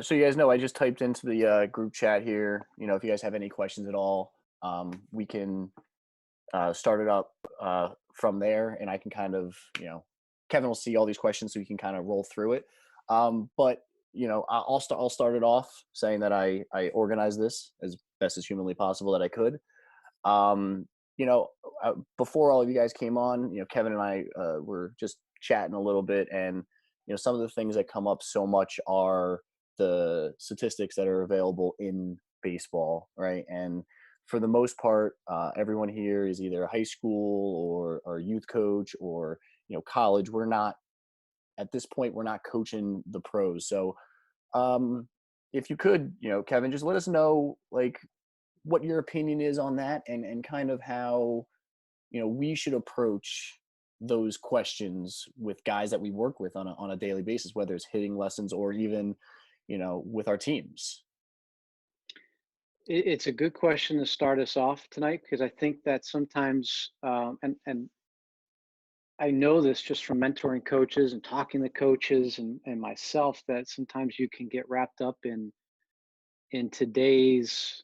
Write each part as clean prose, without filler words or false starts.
So you guys know I just typed into the group chat here. If you guys have any questions at all, we can start it up from there, and I can kind of, Kevin will see all these questions, so we can kind of roll through it. But I'll start it off saying that I organized this as best as humanly possible that I could. Um, you know, Before all of you guys came on, Kevin and I were just chatting a little bit, and some of the things that come up so much are the statistics that are available in baseball, right? And for the most part, everyone here is either a high school or youth coach or college. We're not at this point. We're not coaching the pros, so um, if you could, Kevin, just let us know like what your opinion is on that, and kind of how we should approach those questions with guys that we work with on a daily basis, whether it's hitting lessons or even with our teams. It's a good question to start us off tonight because I think that sometimes, and I know this just from mentoring coaches and talking to coaches and myself, that sometimes you can get wrapped up in today's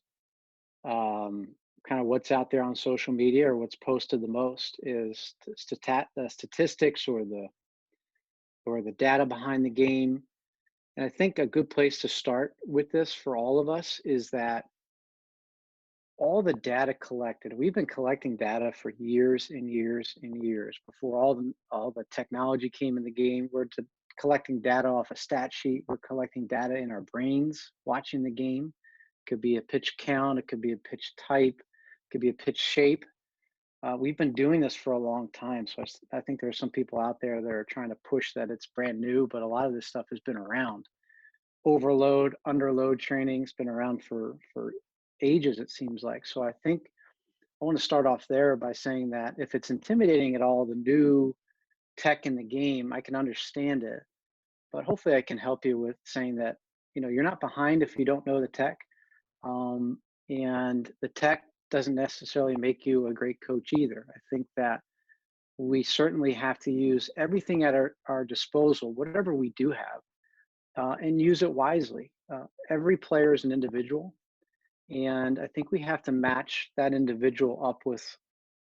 kind of what's out there on social media or what's posted the most is the statistics or the data behind the game. And I think a good place to start with this for all of us is that all the data collected, we've been collecting data for years and years and years before all the technology came in the game. Collecting data off a stat sheet. We're collecting data in our brains watching the game. It could be a pitch count, it could be a pitch type, it could be a pitch shape. We've been doing this for a long time, so I think there are some people out there that are trying to push that it's brand new, but a lot of this stuff has been around. Overload, underload training's been around for ages, it seems like. So I think I want to start off there by saying that if it's intimidating at all, the new tech in the game, I can understand it. But hopefully I can help you with saying that, you're not behind if you don't know the tech. Um, and the tech doesn't necessarily make you a great coach either. I think that we certainly have to use everything at our disposal, whatever we do have, and use it wisely. Every player is an individual, and I think we have to match that individual up with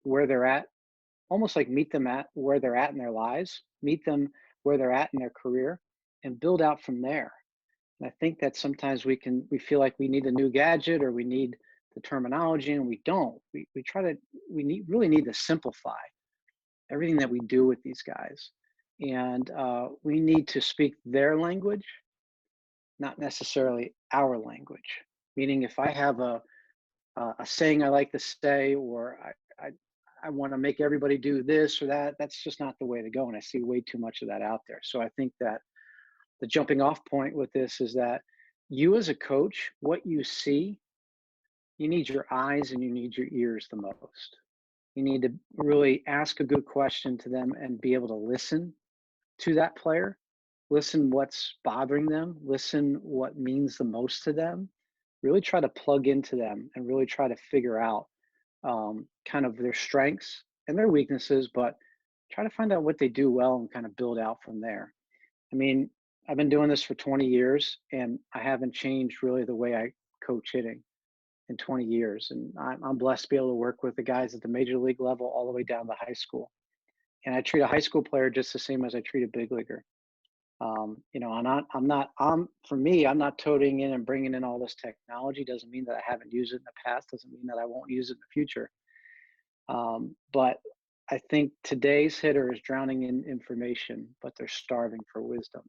where they're at, almost like meet them at where they're at in their lives, meet them where they're at in their career, and build out from there. And I think that sometimes we feel like we need a new gadget or we need the terminology, and we don't. We really need to simplify everything that we do with these guys, and we need to speak their language, not necessarily our language. Meaning, if I have a saying I like to say, or I want to make everybody do this or that, that's just not the way to go. And I see way too much of that out there. So I think that the jumping off point with this is that you as a coach, what you see, you need your eyes and you need your ears the most. You need to really ask a good question to them and be able to listen to that player, listen what's bothering them, listen what means the most to them, really try to plug into them and really try to figure out kind of their strengths and their weaknesses, but try to find out what they do well and kind of build out from there. I mean, I've been doing this for 20 years and I haven't changed really the way I coach hitting in 20 years. And I'm blessed to be able to work with the guys at the major league level all the way down to high school. And I treat a high school player just the same as I treat a big leaguer. For me, I'm not toting in and bringing in all this technology. Doesn't mean that I haven't used it in the past. Doesn't mean that I won't use it in the future. But I think today's hitter is drowning in information, but they're starving for wisdom.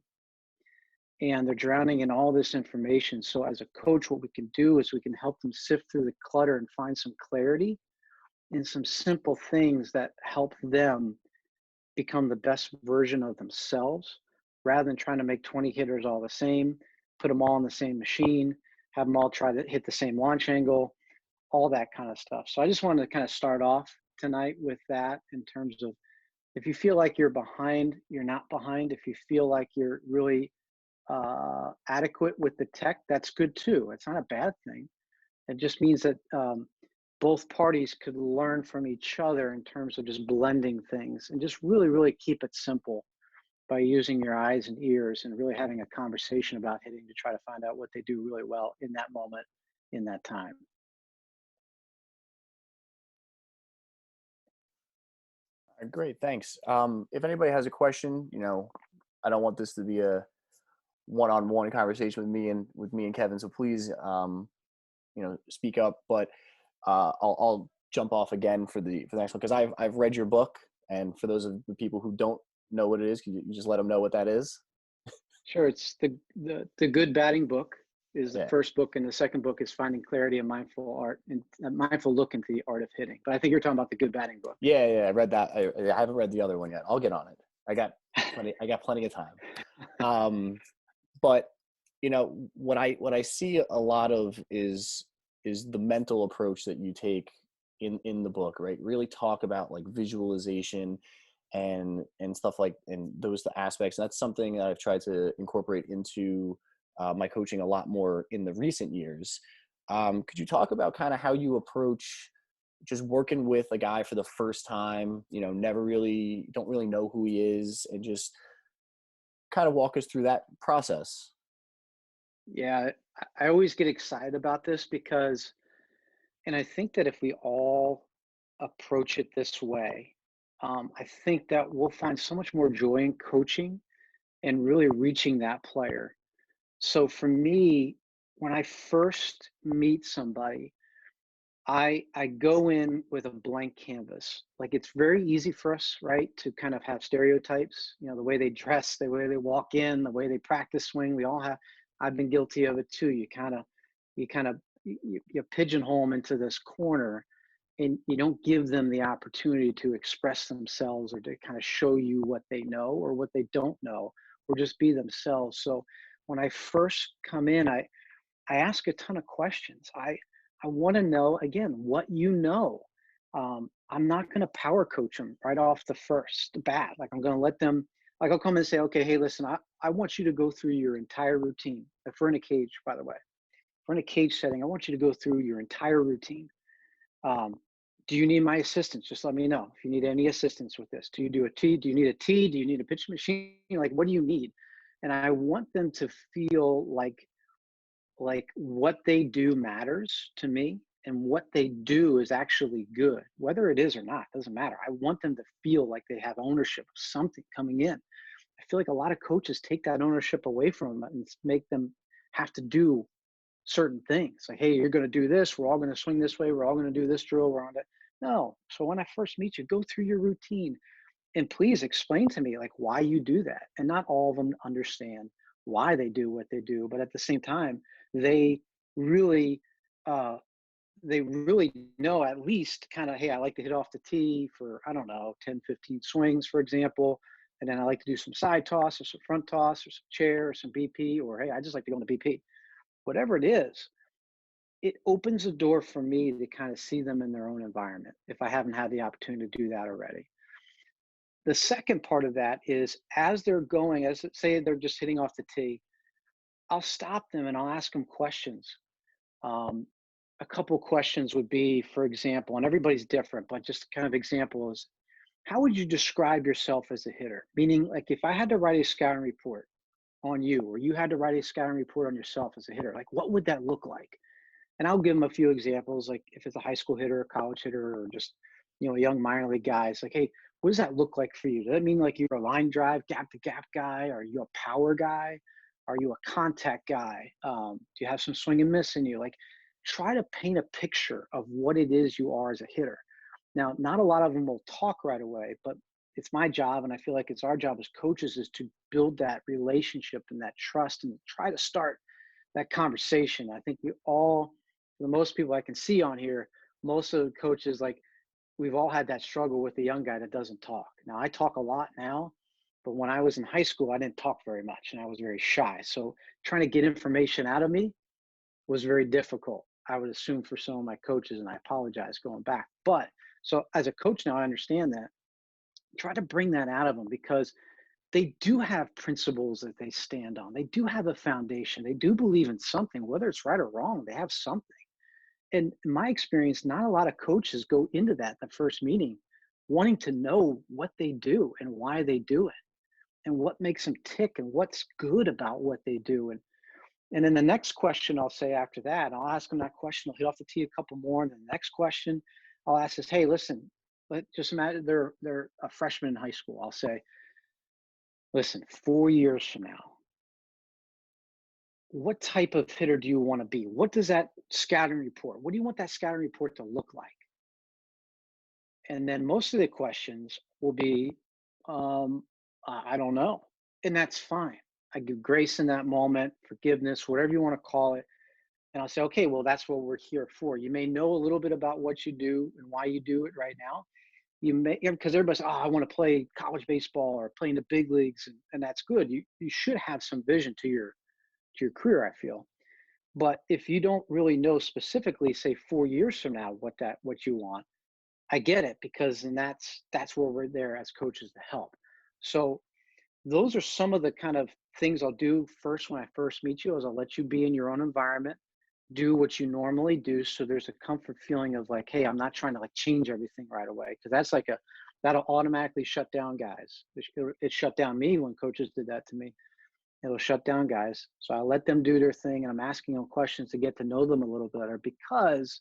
And they're drowning in all this information. So as a coach, what we can do is we can help them sift through the clutter and find some clarity in some simple things that help them become the best version of themselves rather than trying to make 20 hitters all the same, put them all in the same machine, have them all try to hit the same launch angle, all that kind of stuff. So I just wanted to kind of start off tonight with that in terms of if you feel like you're behind, you're not behind. If you feel like you're really adequate with the tech, that's good too. It's not a bad thing. It just means that both parties could learn from each other in terms of just blending things and just really, really keep it simple by using your eyes and ears and really having a conversation about hitting to try to find out what they do really well in that moment, in that time. Great, thanks. If anybody has a question, I don't want this to be a one-on-one conversation with me and Kevin. So please, speak up. But I'll jump off again for the next one because I've read your book, and for those of the people who don't know what it is, can you just let them know what that is? Sure, it's the Good Batting Book is the Yeah, first book, and the second book is Finding Clarity and Mindful Art and a Mindful Look into the Art of Hitting. But I think you're talking about the Good Batting Book. yeah, yeah. I read that. I haven't read the other one yet. I'll get on it. I got plenty. I got plenty of time. Um, but what I see a lot of is the mental approach that you take in the book, right? Really talk about like visualization and stuff like and those aspects. And that's something that I've tried to incorporate into my coaching a lot more in the recent years. Could you talk about kind of how you approach just working with a guy for the first time, never really don't really know who he is, and just kind of walk us through that process? Yeah, I always get excited about this because, and I think that if we all approach it this way, I think that we'll find so much more joy in coaching and really reaching that player. So for me, when I first meet somebody, I go in with a blank canvas. Like it's very easy for us, right, to kind of have stereotypes, the way they dress, the way they walk in, the way they practice swing. We all have, I've been guilty of it too. You pigeonhole them into this corner and you don't give them the opportunity to express themselves or to kind of show you what they know or what they don't know or just be themselves. So when I first come in, I ask a ton of questions. I want to know again what you know. I'm not going to power coach them right off the first bat. Like I'm going to let them. Like I'll come and say, okay, hey, listen, I want you to go through your entire routine. If we're in a cage, by the way, if we're in a cage setting, I want you to go through your entire routine. Um, do you need my assistance? Just let me know if you need any assistance with this. Do you do a tee? Do you need a tee? Do you need a pitch machine? Like, what do you need? And I want them to feel like what they do matters to me and what they do is actually good, whether it is or not, doesn't matter. I want them to feel like they have ownership of something coming in. I feel like a lot of coaches take that ownership away from them and make them have to do certain things. Like, hey, you're going to do this. We're all going to swing this way. We're all going to do this drill. We're on it. No. So when I first meet you, go through your routine and please explain to me like why you do that. And not all of them understand why they do what they do, but at the same time, they really uh they really know at least kind of, hey, I like to hit off the tee for, I don't know, 10, 15 swings, for example. And then I like to do some side toss or some front toss or some chair or some BP, or hey, I just like to go into BP. Whatever it is, it opens a door for me to kind of see them in their own environment if I haven't had the opportunity to do that already. The second part of that is as they're going, as say they're just hitting off the tee, I'll stop them and I'll ask them questions. Um, a couple questions would be, for example, and everybody's different, but just kind of example is, how would you describe yourself as a hitter? Meaning, like if I had to write a scouting report on you, or you had to write a scouting report on yourself as a hitter, like what would that look like? And I'll give them a few examples, like if it's a high school hitter, a college hitter, or just a young minor league guy. It's like, hey, what does that look like for you? Does that mean like you're a line drive, gap to gap guy? Are you a power guy? Are you a contact guy? Do you have some swing and miss in you? Like, try to paint a picture of what it is you are as a hitter. Now, not a lot of them will talk right away, but it's my job, and I feel like it's our job as coaches, is to build that relationship and that trust, and try to start that conversation. I think we all, the most people I can see on here, most of the coaches, like we've all had that struggle with the young guy that doesn't talk. Now I talk a lot now, but when I was in high school, I didn't talk very much and I was very shy. So trying to get information out of me was very difficult. I would assume for some of my coaches, and I apologize going back. But so as a coach now, I understand that. Try to bring that out of them because they do have principles that they stand on. They do have a foundation. They do believe in something, whether it's right or wrong, they have something. And in my experience, not a lot of coaches go into that the first meeting wanting to know what they do and why they do it. and what makes them tick and what's good about what they do. And then the next question I'll say after that, I'll ask them that question. I'll hit off the tee a couple more. And then the next question I'll ask is, hey, listen, just imagine they're a freshman in high school. I'll say, listen, 4 years from now, what type of hitter do you want to be? What does that scouting report, what do you want that scouting report to look like? And then most of the questions will be, I don't know. And that's fine. I give grace in that moment, forgiveness, whatever you want to call it. And I'll say, okay, well, that's what we're here for. You may know a little bit about what you do and why you do it right now. You may, because everybody says, oh, I want to play college baseball or play in the big leagues. And that's good. You should have some vision to your career, I feel. But if you don't really know specifically, say 4 years from now, what you want, I get it, because then that's where we're there as coaches to help. So those are some of the kind of things I'll do first when I first meet you, is I'll let you be in your own environment, do what you normally do. So there's a comfort feeling of like, hey, I'm not trying to like change everything right away. Cause that's like that'll automatically shut down guys. It shut down me when coaches did that to me. It'll shut down guys. So I let them do their thing, and I'm asking them questions to get to know them a little better, because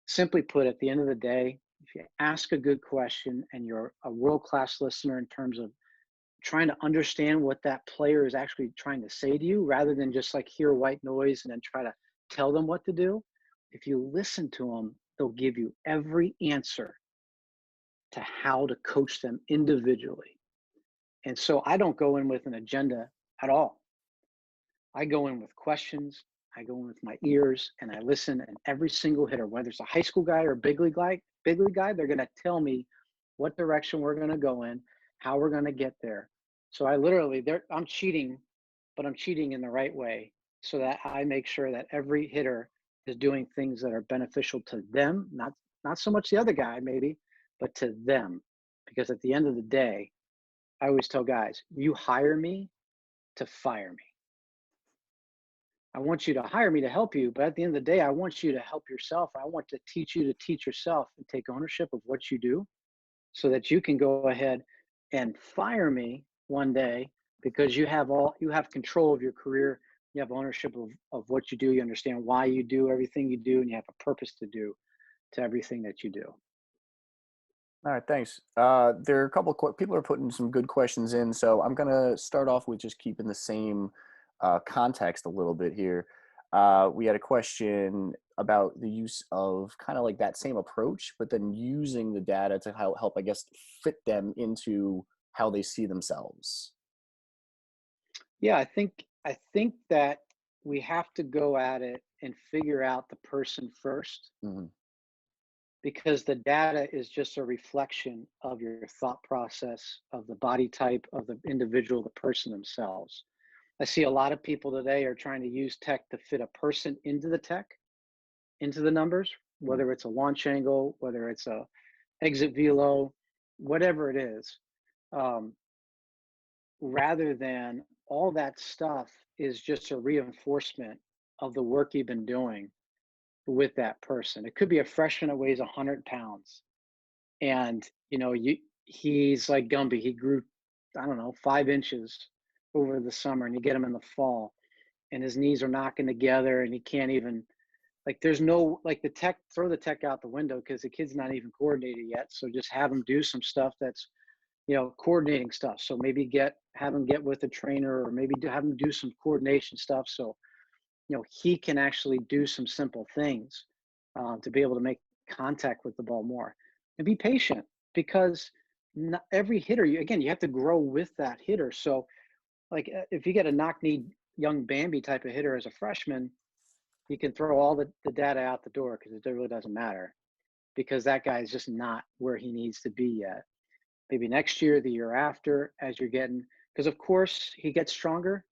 simply put, at the end of the day, if you ask a good question and you're a world-class listener in terms of trying to understand what that player is actually trying to say to you, rather than just like hear white noise and then try to tell them what to do, if you listen to them, they'll give you every answer to how to coach them individually. And so I don't go in with an agenda at all. I go in with questions. I go in with my ears and I listen. And every single hitter, whether it's a high school guy or a big league guy, they're going to tell me what direction we're going to go in, how we're going to get there. So I literally, I'm cheating, but I'm cheating in the right way, so that I make sure that every hitter is doing things that are beneficial to them, not so much the other guy maybe, but to them. Because at the end of the day, I always tell guys, you hire me to fire me. I want you to hire me to help you, but at the end of the day, I want you to help yourself. I want to teach you to teach yourself and take ownership of what you do, so that you can go ahead and fire me one day, because you have control of your career. You have ownership of what you do. You understand why you do everything you do, and you have a purpose to do to everything that you do. All right, thanks. There are a couple people are putting some good questions in, so I'm gonna start off with just keeping the same context a little bit here. We had a question about the use of kind of like that same approach, but then using the data to help, I guess, fit them into how they see themselves. Yeah, I think that we have to go at it and figure out the person first, Hmm. because the data is just a reflection of your thought process, of the body type of the individual, the person themselves. I see a lot of people today are trying to use tech to fit a person into the tech, into the numbers, whether it's a launch angle, whether it's a exit velo, whatever it is, um, rather than all that stuff is just a reinforcement of the work you've been doing with that person. It could be a freshman that weighs 100 pounds, and he's like Gumby. He grew, I don't know, 5 inches over the summer, and you get him in the fall, and his knees are knocking together, and he can't even, like, there's no, like, the tech, throw the tech out the window, because the kid's not even coordinated yet. So just have him do some stuff that's, coordinating stuff. So maybe have him get with a trainer, or maybe have him do some coordination stuff, so he can actually do some simple things, to be able to make contact with the ball more. And be patient, because not every hitter, you have to grow with that hitter. So, like, if you get a knock-kneed young Bambi type of hitter as a freshman, you can throw all the data out the door, because it really doesn't matter, because that guy is just not where he needs to be yet. Maybe next year, the year after, as you're getting, because of course he gets stronger,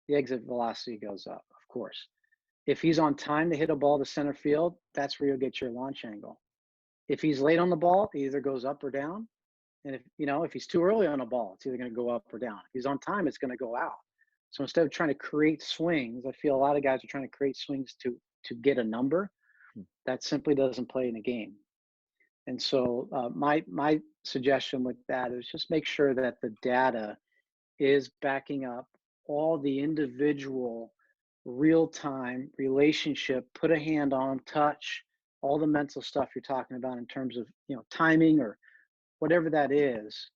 the exit velocity goes up, of course. If he's on time to hit a ball to center field, that's where you'll get your launch angle. If he's late on the ball, it either goes up or down. And if he's too early on a ball, it's either going to go up or down. If he's on time, it's going to go out. So instead of trying to create swings, I feel a lot of guys are trying to create swings to get a number. That simply doesn't play in a game. And so my suggestion with that is just make sure that the data is backing up all the individual real time relationship, put a hand on, touch, all the mental stuff you're talking about in terms of, timing or whatever that is,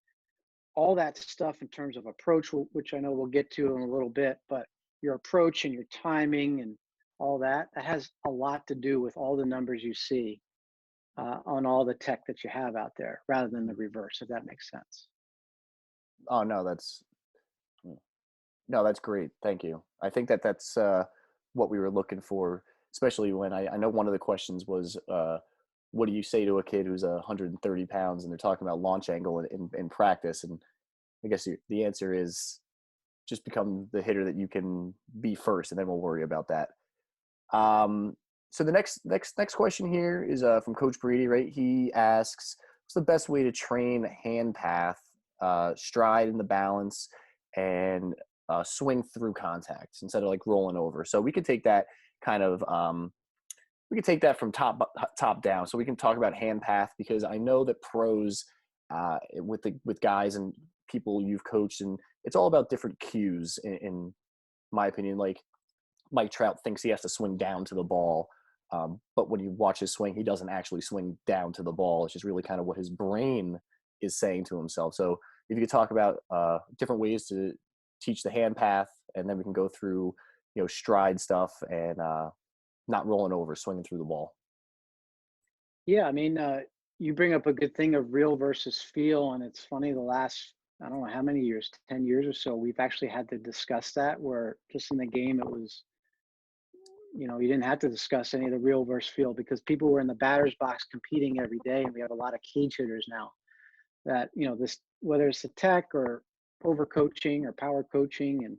all that stuff in terms of approach, which I know we'll get to in a little bit, but your approach and your timing and all that, that has a lot to do with all the numbers you see on all the tech that you have out there rather than the reverse, if that makes sense. Oh no, that's no, that's great. Thank you. I think that that's what we were looking for, especially when I know one of the questions was, what do you say to a kid who's 130 pounds and they're talking about launch angle in practice? And I guess the answer is just become the hitter that you can be first, and then we'll worry about that. So the next question here is from Coach Brady, right? He asks, "What's the best way to train hand path, stride in the balance, and swing through contacts instead of like rolling over?" So we could take that kind of we could take that from top down. So we can talk about hand path because I know that pros with guys and people you've coached, and it's all about different cues in my opinion. Like Mike Trout thinks he has to swing down to the ball. But when you watch his swing, he doesn't actually swing down to the ball. It's just really kind of what his brain is saying to himself. So if you could talk about different ways to teach the hand path, and then we can go through, stride stuff and not rolling over, swinging through the ball. Yeah, I mean, you bring up a good thing of real versus feel, and it's funny. The last, I don't know how many years, 10 years or so, we've actually had to discuss that. Where just in the game, it was, you didn't have to discuss any of the real versus feel because people were in the batter's box competing every day, and we have a lot of cage hitters now. That this, whether it's the tech or overcoaching or power coaching, and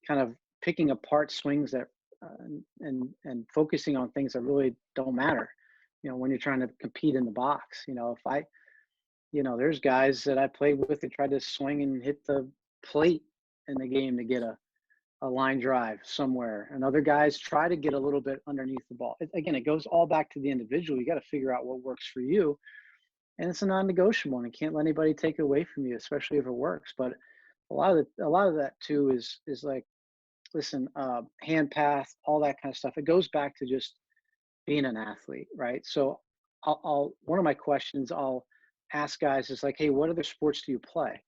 kind of picking apart swings that and focusing on things that really don't matter. When you're trying to compete in the box. If I, there's guys that I played with that tried to swing and hit the plate in the game to get a line drive somewhere, and other guys try to get a little bit underneath the ball. Again, it goes all back to the individual. You got to figure out what works for you, and it's a non-negotiable, and you can't let anybody take it away from you, especially if it works. But a lot of that too is like, listen, hand path, all that kind of stuff. It goes back to just being an athlete, right? So I'll one of my questions I'll ask guys is like, hey, what other sports do you play?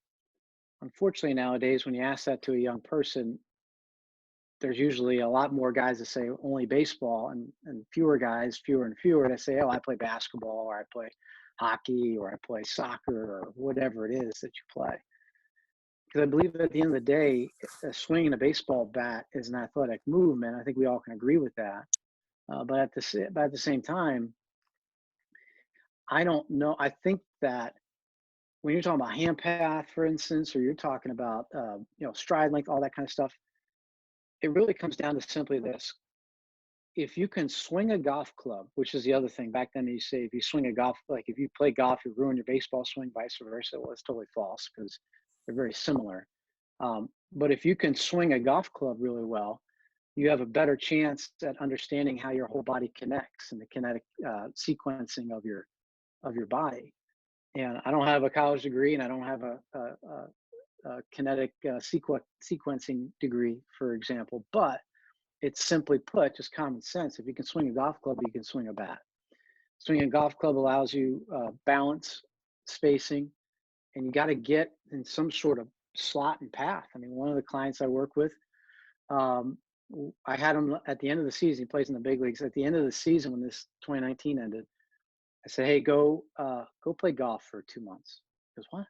Unfortunately, nowadays, when you ask that to a young person, there's usually a lot more guys that say only baseball, and fewer guys, fewer and fewer, that say, oh, I play basketball, or I play hockey, or I play soccer, or whatever it is that you play. Because I believe at the end of the day, swinging a baseball bat is an athletic movement. I think we all can agree with that. But at the same time, I don't know. I think that when you're talking about hand path, for instance, or you're talking about stride length, all that kind of stuff, it really comes down to simply this: if you can swing a golf club, which is the other thing. Back then, you say if you swing a golf, like if you play golf, you ruin your baseball swing, vice versa. Well, it's totally false because they're very similar. But if you can swing a golf club really well, you have a better chance at understanding how your whole body connects and the kinetic sequencing of your body. And I don't have a college degree, and I don't have a kinetic sequencing degree, for example. But it's simply put, just common sense. If you can swing a golf club, you can swing a bat. Swinging a golf club allows you balance, spacing, and you got to get in some sort of slot and path. I mean, one of the clients I work with, um, I had him at the end of the season. He plays in the big leagues. At the end of the season, when this 2019 ended, I said, "Hey, go play golf for 2 months." He goes, "What?" I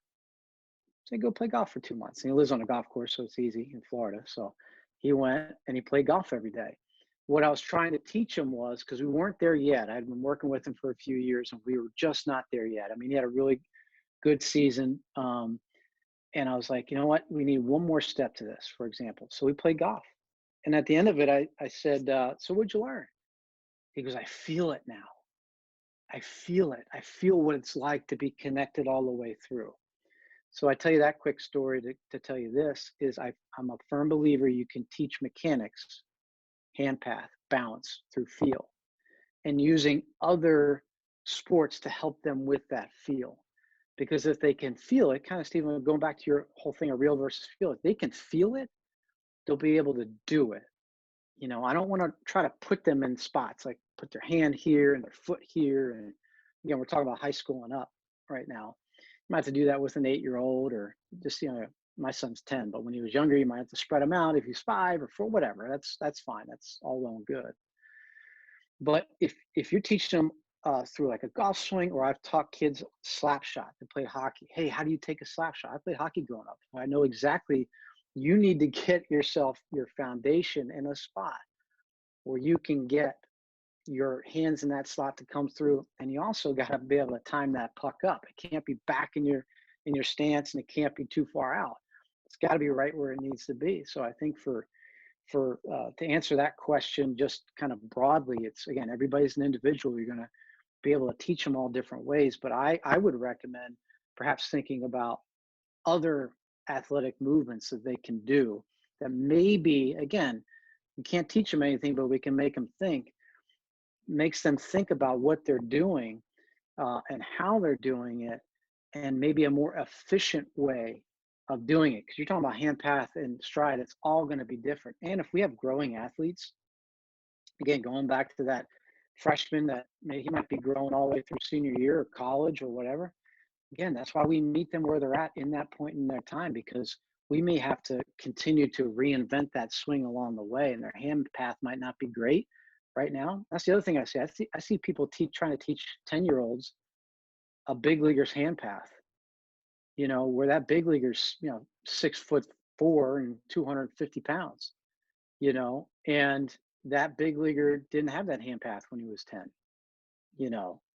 said, "Go play golf for 2 months." And he lives on a golf course, so it's easy in Florida. So he went and he played golf every day. What I was trying to teach him was, because we weren't there yet. I'd been working with him for a few years, and we were just not there yet. I mean, he had a really good season. And I was like, you know what? We need one more step to this, for example. So we played golf. And at the end of it, I said, so what'd you learn? He goes, I feel it now. I feel it. I feel what it's like to be connected all the way through. So I tell you that quick story to tell you this is I'm a firm believer you can teach mechanics, hand path, balance through feel, and using other sports to help them with that feel. Because if they can feel it, kind of Stephen, going back to your whole thing of real versus feel, if they can feel it, they'll be able to do it. I don't want to try to put them in spots like put their hand here and their foot here. And again, we're talking about high school and up right now. You might have to do that with an 8-year-old or just, my son's 10, but when he was younger, you might have to spread him out if he's 5 or 4, whatever. That's fine. That's all well and good. But if you're teaching them through like a golf swing, or I've taught kids slap shot that play hockey. Hey, how do you take a slap shot? I played hockey growing up. I know exactly. You need to get yourself your foundation in a spot where you can get your hands in that slot to come through, and you also got to be able to time that puck up. It can't be back in your stance, and it can't be too far out. It's got to be right where it needs to be. So I think for to answer that question just kind of broadly, it's again, everybody's an individual. You're going to be able to teach them all different ways, but I would recommend perhaps thinking about other athletic movements that they can do that maybe, again, we can't teach them anything, but we can make them think, makes them think about what they're doing and how they're doing it, and maybe a more efficient way of doing it. Because you're talking about hand path and stride, it's all going to be different. And if we have growing athletes, again, going back to that freshman that he might be growing all the way through senior year or college or whatever, again, that's why we meet them where they're at in that point in their time, because we may have to continue to reinvent that swing along the way, and their hand path might not be great right now. That's the other thing I see. I see people trying to teach 10-year-olds a big leaguer's hand path, where that big leaguer's, 6'4" and 250 pounds, and that big leaguer didn't have that hand path when he was 10,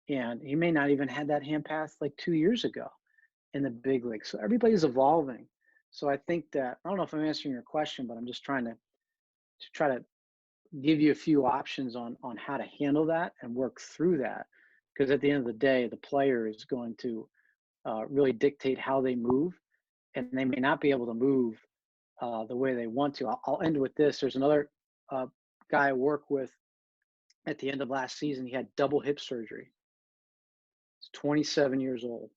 and he may not even had that hand path like 2 years ago in the big league. So everybody's evolving. So I think that, I don't know if I'm answering your question, but I'm just trying to try to give you a few options on how to handle that and work through that. Because at the end of the day, the player is going to really dictate how they move, and they may not be able to move the way they want to. I'll end with this. There's another guy I work with at the end of last season. He had double hip surgery. He's 27 years old,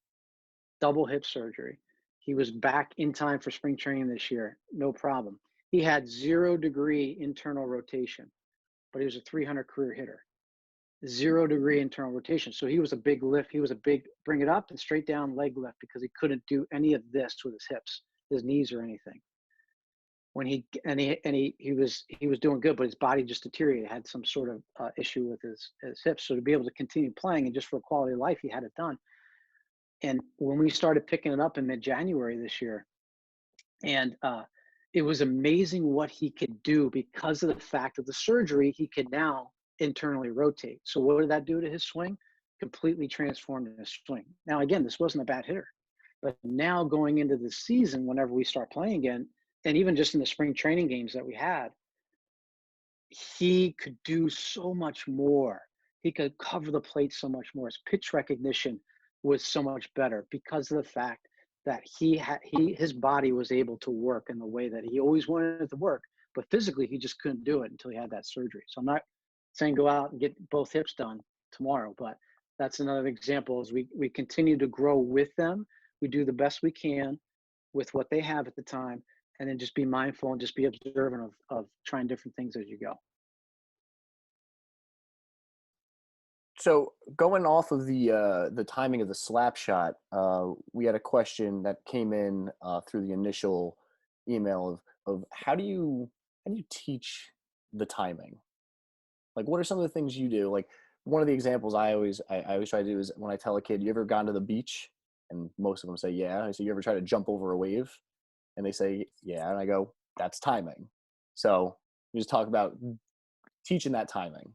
double hip surgery. He was back in time for spring training this year, no problem. He had 0-degree internal rotation, but he was a 300 career hitter. 0-degree internal rotation. So he was a big lift. He was a big bring it up and straight down leg lift, because he couldn't do any of this with his hips, his knees, or anything. When he was doing good, but his body just deteriorated, had some sort of issue with his hips. So to be able to continue playing and just for quality of life, he had it done. And when we started picking it up in mid-January this year, and it was amazing what he could do because of the fact of the surgery. He could now internally rotate. So what did that do to his swing? Completely transformed his swing. Now, again, this wasn't a bad hitter, but now going into the season, whenever we start playing again, and even just in the spring training games that we had, he could do so much more. He could cover the plate so much more. His pitch recognition was so much better because of the fact that his body was able to work in the way that he always wanted it to work, but physically he just couldn't do it until he had that surgery. So I'm not saying go out and get both hips done tomorrow, but that's another example. As we continue to grow with them, we do the best we can with what they have at the time, and then just be mindful and just be observant of trying different things as you go. So going off of the timing of the slap shot, we had a question that came in through the initial email of how do you teach the timing? Like, what are some of the things you do? Like, one of the examples I always try to do is when I tell a kid, "You ever gone to the beach?" And most of them say, "Yeah." I say, "You ever try to jump over a wave?" And they say, "Yeah." And I go, "That's timing." So you just talk about teaching that timing.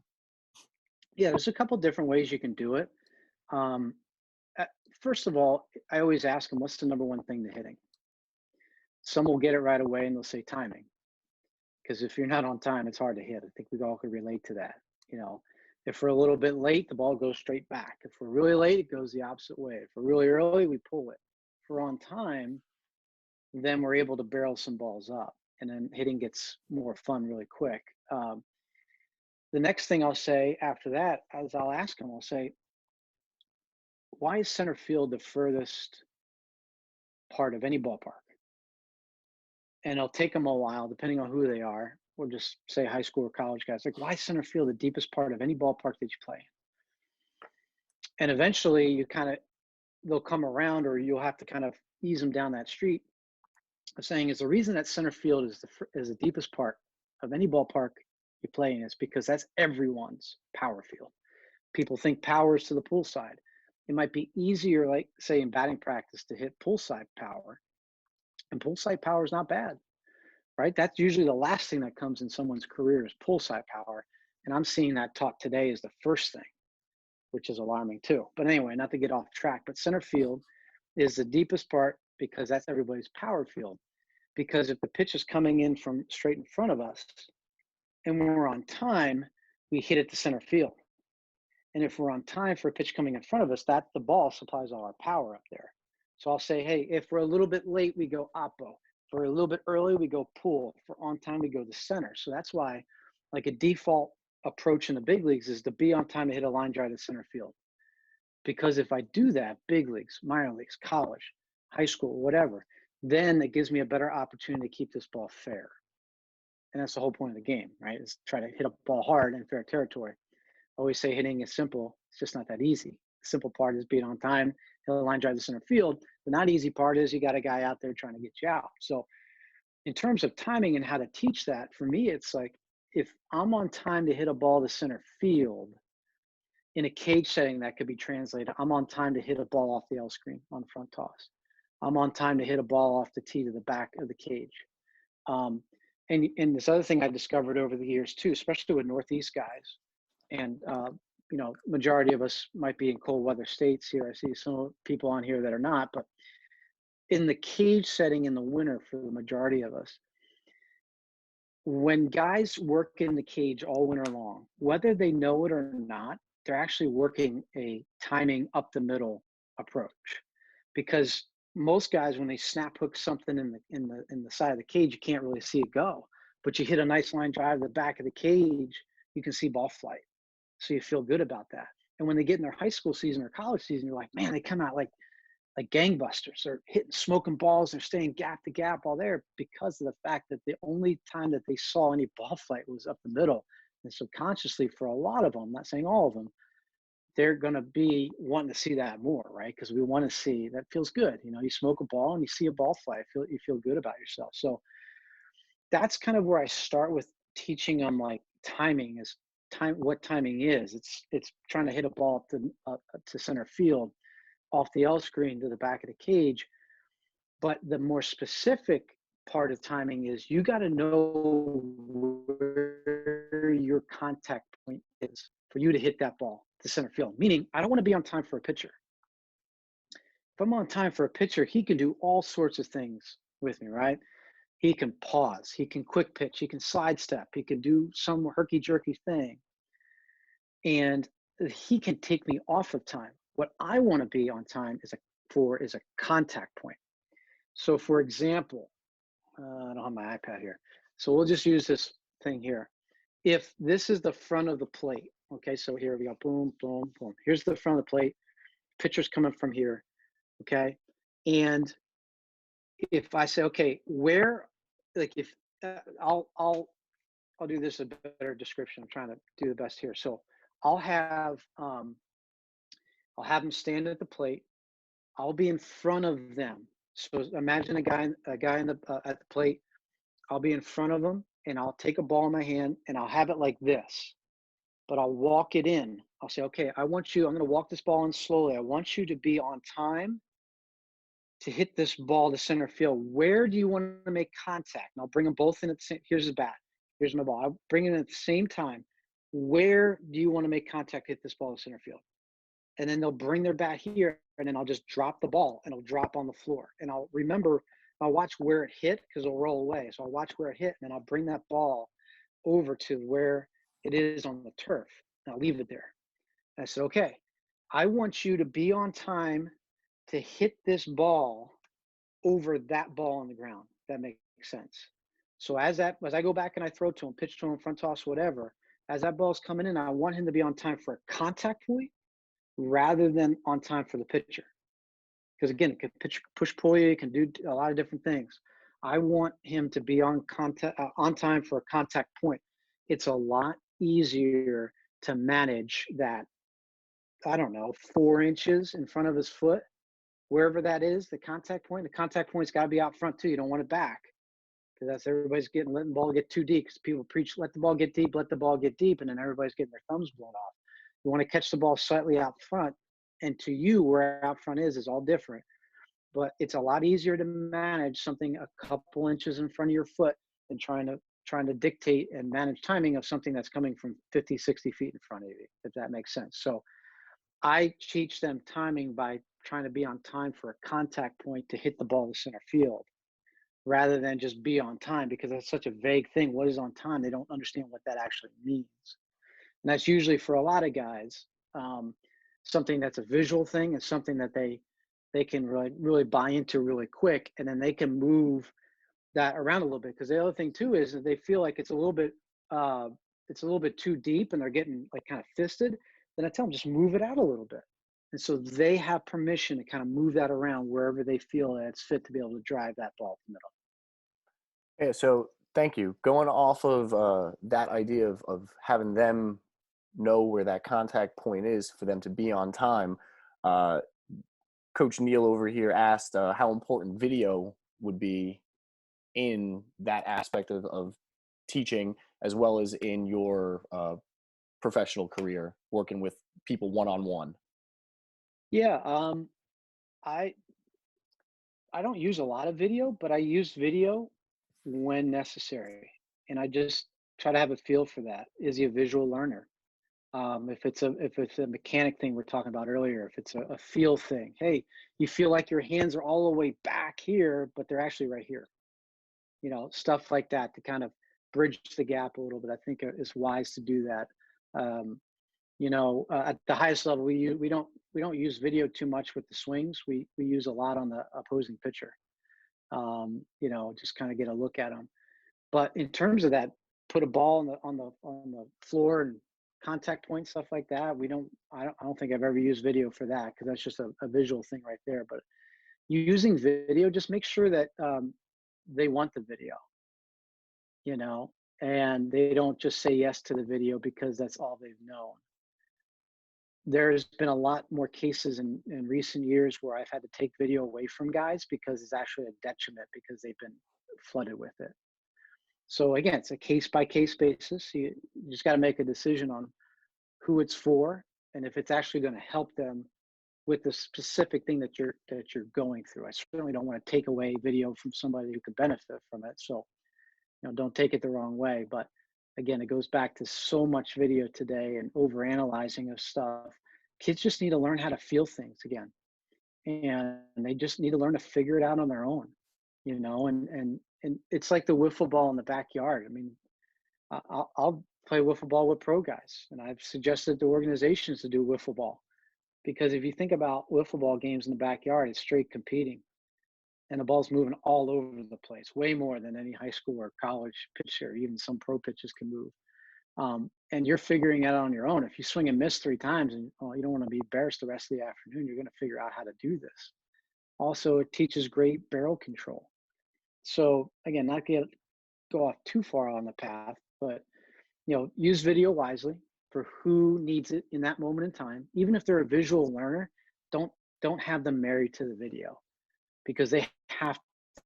Yeah, there's a couple different ways you can do it. Um, uh, First of all, I always ask them, what's the number one thing to hitting? Some will get it right away and they'll say timing. Because if you're not on time, it's hard to hit. I think we all could relate to that. You know, if we're a little bit late, the ball goes straight back. If we're really late, it goes the opposite way. If we're really early, we pull it. If we're on time, then we're able to barrel some balls up, and then hitting gets more fun really quick. The next thing I'll say after that is I'll ask them, I'll say, why is center field the furthest part of any ballpark? And it'll take them a while, depending on who they are. Or just say high school or college guys. Like, why is center field the deepest part of any ballpark that you play? And eventually, you kind of they'll come around, or you'll have to kind of ease them down that street of saying is the reason that center field is the deepest part of any ballpark you play in is because that's everyone's power field. People think power is to the pool side. It might be easier, like say in batting practice, to hit poolside power, and poolside power is not bad, right? That's usually the last thing that comes in someone's career is poolside power, and I'm seeing that taught today as the first thing, which is alarming too. But anyway, not to get off track, but center field is the deepest part because that's everybody's power field. Because if the pitch is coming in from straight in front of us and when we're on time, we hit it to center field. And if we're on time for a pitch coming in front of us, that the ball supplies all our power up there. So I'll say, hey, if we're a little bit late, we go oppo. If we're a little bit early, we go pool. If we're on time, we go to center. So that's why like a default approach in the big leagues is to be on time to hit a line drive to center field. Because if I do that, big leagues, minor leagues, college, high school, whatever, then it gives me a better opportunity to keep this ball fair. And that's the whole point of the game, right? Is try to hit a ball hard in fair territory. I always say hitting is simple. It's just not that easy. The simple part is being on time, hit a line drive to center field. The not easy part is you got a guy out there trying to get you out. So in terms of timing and how to teach that, for me, it's like if I'm on time to hit a ball to center field, in a cage setting that could be translated. I'm on time to hit a ball off the L screen on the front toss. I'm on time to hit a ball off the tee to the back of the cage. Um, and this other thing I discovered over the years too, especially with Northeast guys, and majority of us might be in cold weather states here. I see some people on here that are not, but in the cage setting in the winter for the majority of us, when guys work in the cage all winter long, whether they know it or not, they're actually working a timing up the middle approach. Because most guys, when they snap hook something in the side of the cage, you can't really see it go. But you hit a nice line drive to the back of the cage, you can see ball flight. So you feel good about that. And when they get in their high school season or college season, you're like, man, they come out like gangbusters. They're hitting smoking balls. They're staying gap to gap all there because of the fact that the only time that they saw any ball flight was up the middle. And subconsciously, for a lot of them, not saying all of them, they're going to be wanting to see that more, right? Because we want to see that feels good. You smoke a ball and you see a ball fly. You feel good about yourself. So that's kind of where I start with teaching them like timing is time. What timing is? It's trying to hit a ball to center field off the L screen to the back of the cage. But the more specific part of timing is you got to know where your contact point is for you to hit that ball to center field. Meaning, I don't want to be on time for a pitcher. If I'm on time for a pitcher, he can do all sorts of things with me, right? He can pause, he can quick pitch, he can sidestep, he can do some herky-jerky thing. And he can take me off of time. What I want to be on time is a contact point. So for example, I don't have my iPad here. So we'll just use this thing here. If this is the front of the plate, okay, so here we go, boom, boom, boom. Here's the front of the plate. Pitcher's coming from here, okay? And if I say, okay, I'll do this a better description. I'm trying to do the best here. So I'll have them stand at the plate. I'll be in front of them. So imagine a guy at the plate. I'll be in front of them, and I'll take a ball in my hand, and I'll have it like this. But I'll walk it in. I'll say, okay, I'm going to walk this ball in slowly. I want you to be on time to hit this ball to center field. Where do you want to make contact? And I'll bring them both in at the same. Here's the bat. Here's my ball. I'll bring it in at the same time. Where do you want to make contact, hit this ball to center field? And then they'll bring their bat here, and then I'll just drop the ball, and it'll drop on the floor. And I'll watch where it hit because it'll roll away. So I'll watch where it hit, and then I'll bring that ball over to where it is on the turf, and I'll leave it there. And I said, okay, I want you to be on time to hit this ball over that ball on the ground. That makes sense. So as I go back and I throw to him, pitch to him, front toss, whatever, as that ball's coming in, I want him to be on time for a contact point rather than on time for the pitcher. Because again, it can pitch, push pull you, it can do a lot of different things. I want him to be on time for a contact point. It's a lot easier to manage that, I don't know, 4 inches in front of his foot, wherever that is, the contact point. The contact point's got to be out front too. You don't want it back, because that's everybody's letting the ball get too deep. Because people preach, let the ball get deep, let the ball get deep, and then everybody's getting their thumbs blown off. You want to catch the ball slightly out front, and to you, where out front is all different. But it's a lot easier to manage something a couple inches in front of your foot than trying to dictate and manage timing of something that's coming from 50, 60 feet in front of you, if that makes sense. So I teach them timing by trying to be on time for a contact point to hit the ball to center field, rather than just be on time, because that's such a vague thing. What is on time? They don't understand what that actually means. And that's usually for a lot of guys, something that's a visual thing and something that they can really buy into really quick, and then they can move that around a little bit. Because the other thing too is that they feel like it's a little bit too deep and they're getting like kind of fisted. Then I tell them, just move it out a little bit, and so they have permission to kind of move that around wherever they feel that it's fit to be able to drive that ball to the middle. Yeah, so thank you. Going off of that idea of having them know where that contact point is for them to be on time, uh, Coach Neal over here asked how important video would be in that aspect of teaching, as well as in your professional career, working with people one on one. Yeah, I I don't use a lot of video, but I use video when necessary, and I just try to have a feel for that. Is he a visual learner? If it's a mechanic thing we're talking about earlier, if it's a feel thing, hey, you feel like your hands are all the way back here, but they're actually right here. Stuff like that to kind of bridge the gap a little bit. I think it's wise to do that. Um, at the highest level, we don't use video too much with the swings. We use a lot on the opposing pitcher. Just kind of get a look at them. But in terms of that, put a ball on the floor and contact point, stuff like that. I don't think I've ever used video for that, because that's just a visual thing right there. But using video, just make sure that they want the video, you know, and they don't just say yes to the video because that's all they've known. There's been a lot more cases in recent years where I've had to take video away from guys because it's actually a detriment, because they've been flooded with it. So again, it's a case by case basis. You just got to make a decision on who it's for, and if it's actually going to help them with the specific thing that you're going through. I certainly don't want to take away video from somebody who could benefit from it. So, don't take it the wrong way. But again, it goes back to so much video today and over analyzing of stuff. Kids just need to learn how to feel things again, and they just need to learn to figure it out on their own. And it's like the wiffle ball in the backyard. I mean, I'll play wiffle ball with pro guys, and I've suggested to organizations to do wiffle ball, because if you think about wiffle ball games in the backyard, it's straight competing, and the ball's moving all over the place, way more than any high school or college pitch, or even some pro pitches can move. And you're figuring it out on your own. If you swing and miss 3 times, and you don't want to be embarrassed the rest of the afternoon, you're going to figure out how to do this. Also, it teaches great barrel control. So again, not go off too far on the path, but use video wisely for who needs it in that moment in time. Even if they're a visual learner, don't have them married to the video, because they have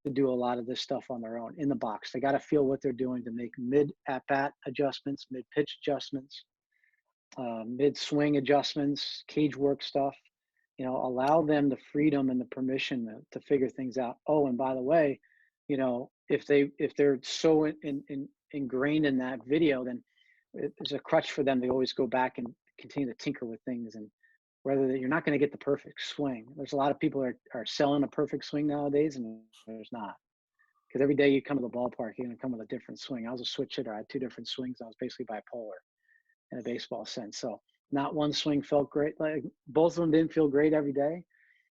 to do a lot of this stuff on their own in the box. They got to feel what they're doing to make mid at bat adjustments, mid pitch adjustments, mid swing adjustments, cage work stuff. Allow them the freedom and the permission to figure things out. Oh, and by the way, if they're so ingrained in that video, then it's a crutch for them to always go back and continue to tinker with things. And whether you're not going to get the perfect swing. There's a lot of people are selling a perfect swing nowadays, and there's not. Because every day you come to the ballpark, you're going to come with a different swing. I was a switch hitter. I had 2 different swings. I was basically bipolar in a baseball sense. So not one swing felt great. Like, both of them didn't feel great every day.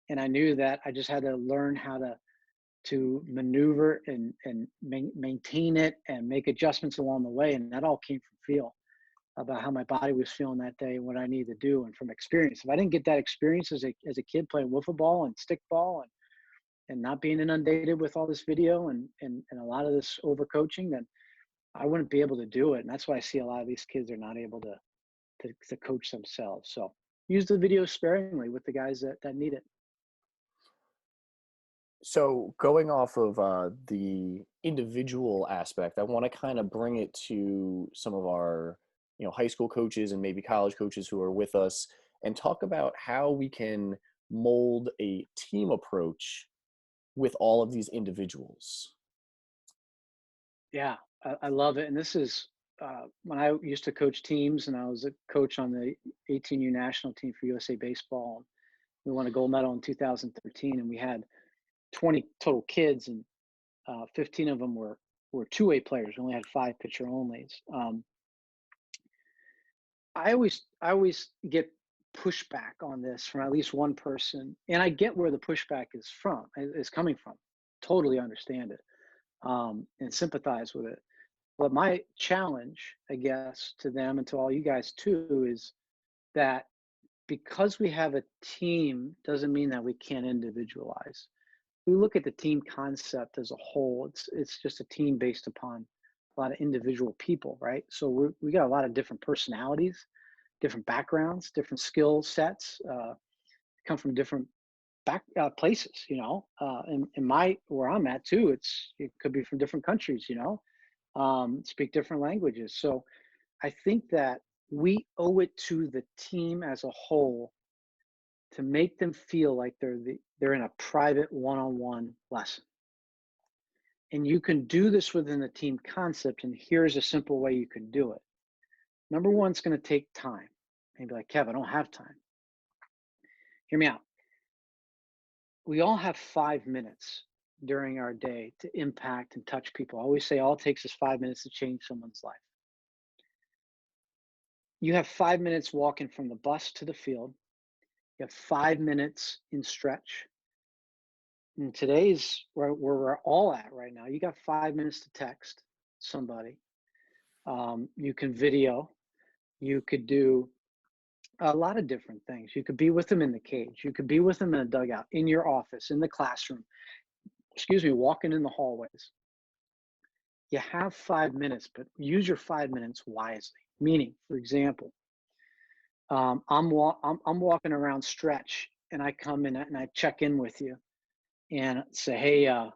And I knew that I just had to learn how to maneuver and maintain it and make adjustments along the way. And that all came from feel. about how my body was feeling that day and what I needed to do. And from experience, if I didn't get that experience as a kid playing wiffle ball and stickball and not being inundated with all this video and a lot of this overcoaching, then I wouldn't be able to do it. And that's why I see a lot of these kids are not able to coach themselves. So use the video sparingly with the guys that need it. So going off of the individual aspect, I want to kind of bring it to some of our, high school coaches and maybe college coaches who are with us, and talk about how we can mold a team approach with all of these individuals. Yeah, I love it. And this is when I used to coach teams, and I was a coach on the 18U national team for USA Baseball. We won a gold medal in 2013, and we had 20 total kids, and 15 of them were two-way players. We only had 5 pitcher onlys. I always get pushback on this from at least one person, and I get where the pushback is coming from. Totally understand it, and sympathize with it. But my challenge, I guess, to them and to all you guys too, is that because we have a team doesn't mean that we can't individualize. We look at the team concept as a whole. It's just a team based upon a lot of individual people, right? So we got a lot of different personalities, different backgrounds, different skill sets, come from different places, in my where I'm at too. It could be from different countries, speak different languages. So I think that we owe it to the team as a whole to make them feel like they're in a private one-on-one lesson. And you can do this within the team concept. And here's a simple way you can do it. Number one, it's going to take time. Maybe like, Kev, I don't have time. Hear me out. We all have 5 minutes during our day to impact and touch people. I always say all it takes is 5 minutes to change someone's life. You have 5 minutes walking from the bus to the field. You have 5 minutes in stretch. And today's where we're all at right now. You got 5 minutes to text somebody. You can video. You could do a lot of different things. You could be with them in the cage. You could be with them in a dugout, in your office, in the classroom, walking in the hallways. You have 5 minutes, but use your 5 minutes wisely. Meaning, for example, I'm walking around stretch, and I come in and I check in with you and say, hey,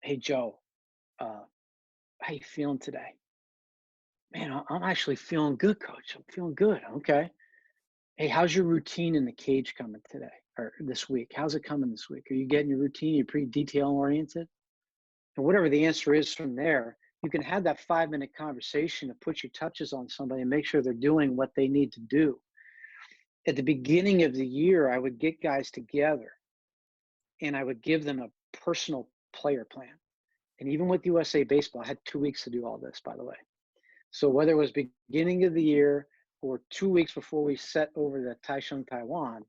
hey Joe, how you feeling today? Man, I'm actually feeling good, coach. I'm feeling good. Okay. Hey, how's your routine in the cage coming today or this week? How's it coming this week? Are you getting your routine? You're pretty detail oriented? And whatever the answer is from there, you can have that 5-minute conversation to put your touches on somebody and make sure they're doing what they need to do. At the beginning of the year, I would get guys together and I would give them a personal player plan. And even with USA Baseball, I had 2 weeks to do all this, by the way. So whether it was beginning of the year or 2 weeks before we set over to Taichung, Taiwan,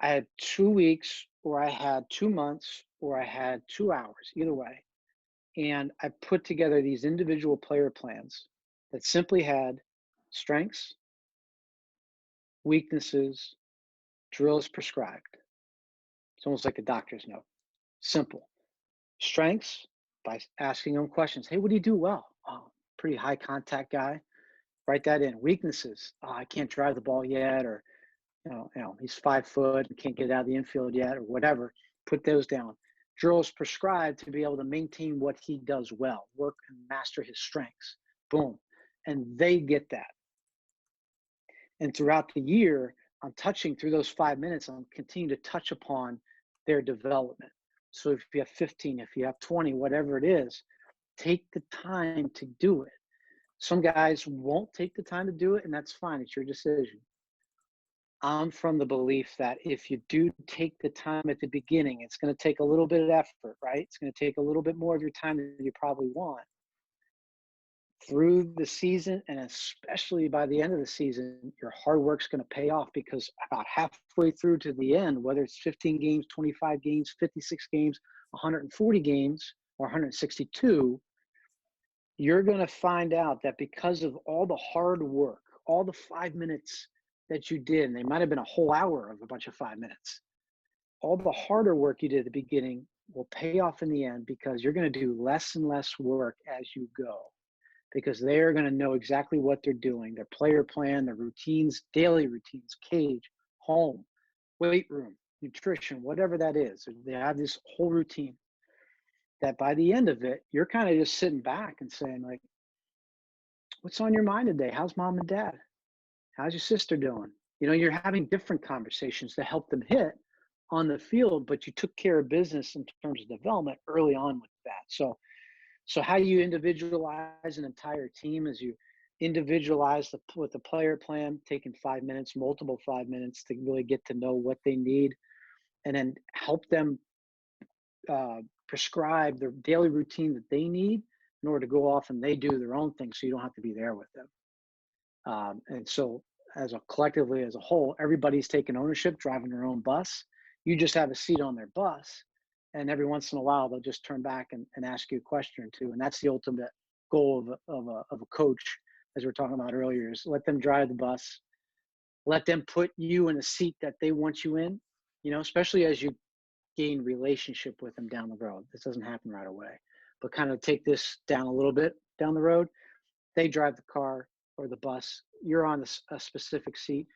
I had 2 weeks or I had 2 months or I had 2 hours, either way. And I put together these individual player plans that simply had strengths, weaknesses, drills prescribed. It's almost like a doctor's note. Simple. Strengths, by asking them questions. Hey, what do you do well? Oh, pretty high contact guy. Write that in. Weaknesses. Oh, I can't drive the ball yet, or he's 5 foot and can't get out of the infield yet, or whatever. Put those down. Drills prescribed to be able to maintain what he does well, work and master his strengths. Boom. And they get that. And throughout the year, I'm touching through those 5 minutes, I'm continuing to touch upon their development. So if you have 15, if you have 20, whatever it is, take the time to do it. Some guys won't take the time to do it, and that's fine. It's your decision. I'm from the belief that if you do take the time at the beginning, it's going to take a little bit of effort, right? It's going to take a little bit more of your time than you probably want. Through the season, and especially by the end of the season, your hard work's going to pay off, because about halfway through to the end, whether it's 15 games, 25 games, 56 games, 140 games, or 162, you're going to find out that because of all the hard work, all the 5 minutes that you did, and they might have been a whole hour of a bunch of 5 minutes, all the harder work you did at the beginning will pay off in the end because you're going to do less and less work as you go because they're going to know exactly what they're doing, their player plan, their routines, daily routines, cage, home, weight room, nutrition, whatever that is. They have this whole routine that by the end of it, you're kind of just sitting back and saying, like, what's on your mind today? How's mom and dad? How's your sister doing? You know, you're having different conversations to help them hit on the field, but you took care of business in terms of development early on with that. So how you individualize an entire team is you individualize with the player plan, taking 5 minutes, multiple 5 minutes to really get to know what they need, and then help them prescribe their daily routine that they need in order to go off and they do their own thing, so you don't have to be there with them. And so, as a collectively as a whole, everybody's taking ownership, driving their own bus. You just have a seat on their bus, and every once in a while they'll just turn back and ask you a question or two. And that's the ultimate goal of a coach, as we were talking about earlier, is let them drive the bus, let them put you in a seat that they want you in. You know, especially as you gain relationship with them down the road. This doesn't happen right away, but kind of take this down a little bit down the road. They drive the car or the bus. You're on a specific seat,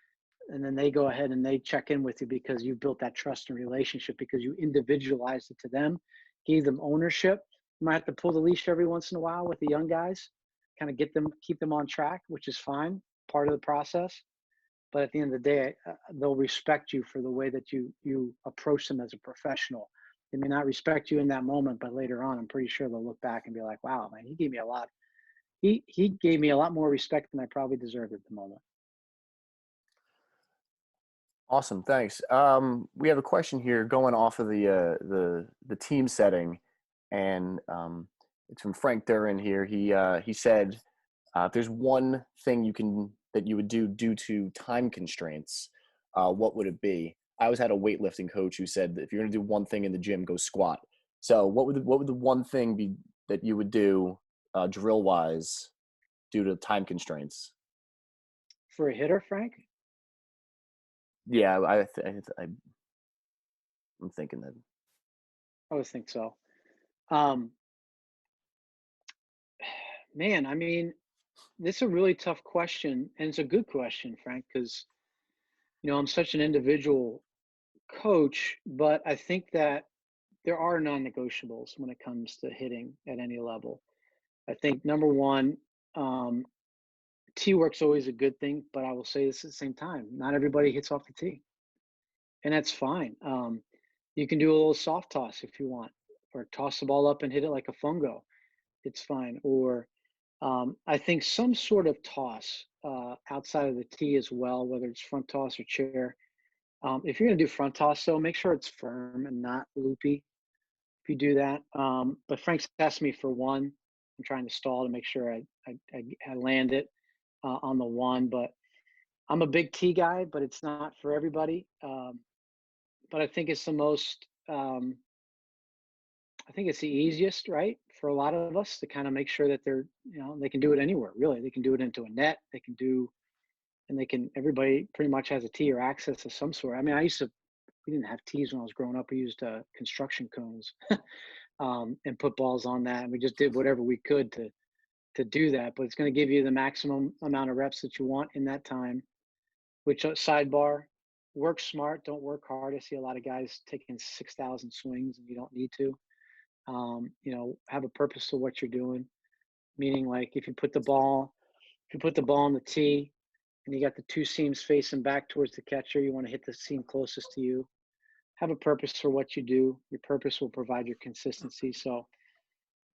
and then they go ahead and they check in with you because you built that trust and relationship because you individualized it to them, gave them ownership. You might have to pull the leash every once in a while with the young guys, kind of keep them on track, which is fine, part of the process. But at the end of the day, they'll respect you for the way that you approach them as a professional. They may not respect you in that moment, but later on, I'm pretty sure they'll look back and be like, "Wow, man, he gave me a lot. He gave me a lot more respect than I probably deserved at the moment." Awesome, thanks. We have a question here going off of the team setting, and it's from Frank Duran here. He said, if there's one thing that you would do due to time constraints, what would it be? I always had a weightlifting coach who said that if you're going to do one thing in the gym, go squat. So what would the one thing be that you would do drill wise due to time constraints? For a hitter, Frank, Yeah, I'm thinking that. I would think so. Um, Man, I mean, this is a really tough question, and it's a good question, Frank, because I'm such an individual coach, but I think that there are non-negotiables when it comes to hitting at any level. I think number one, um, tee work's always a good thing, but I will say this at the same time: not everybody hits off the tee, and that's fine. You can do a little soft toss if you want, or toss the ball up and hit it like a fungo. It's fine. Or I think some sort of toss outside of the tee as well, whether it's front toss or chair. If you're going to do front toss, though, make sure it's firm and not loopy. If you do that, but Frank's asked me for one. I'm trying to stall to make sure I land it on the one. But I'm a big tee guy, but it's not for everybody. But I think it's the most. I think it's the easiest, right, for a lot of us to kind of make sure that they can do it anywhere. Really, they can do it into a net. They can do, and they can. Everybody pretty much has a tee or access of some sort. I mean, we didn't have tees when I was growing up. We used construction cones and put balls on that, and we just did whatever we could to do that. But it's going to give you the maximum amount of reps that you want in that time. Which sidebar, work smart, don't work hard. I see a lot of guys taking 6,000 swings, and you don't need to. Have a purpose to what you're doing. Meaning, like if you put the ball on the tee, and you got the two seams facing back towards the catcher, you want to hit the seam closest to you. Have a purpose for what you do. Your purpose will provide your consistency. So,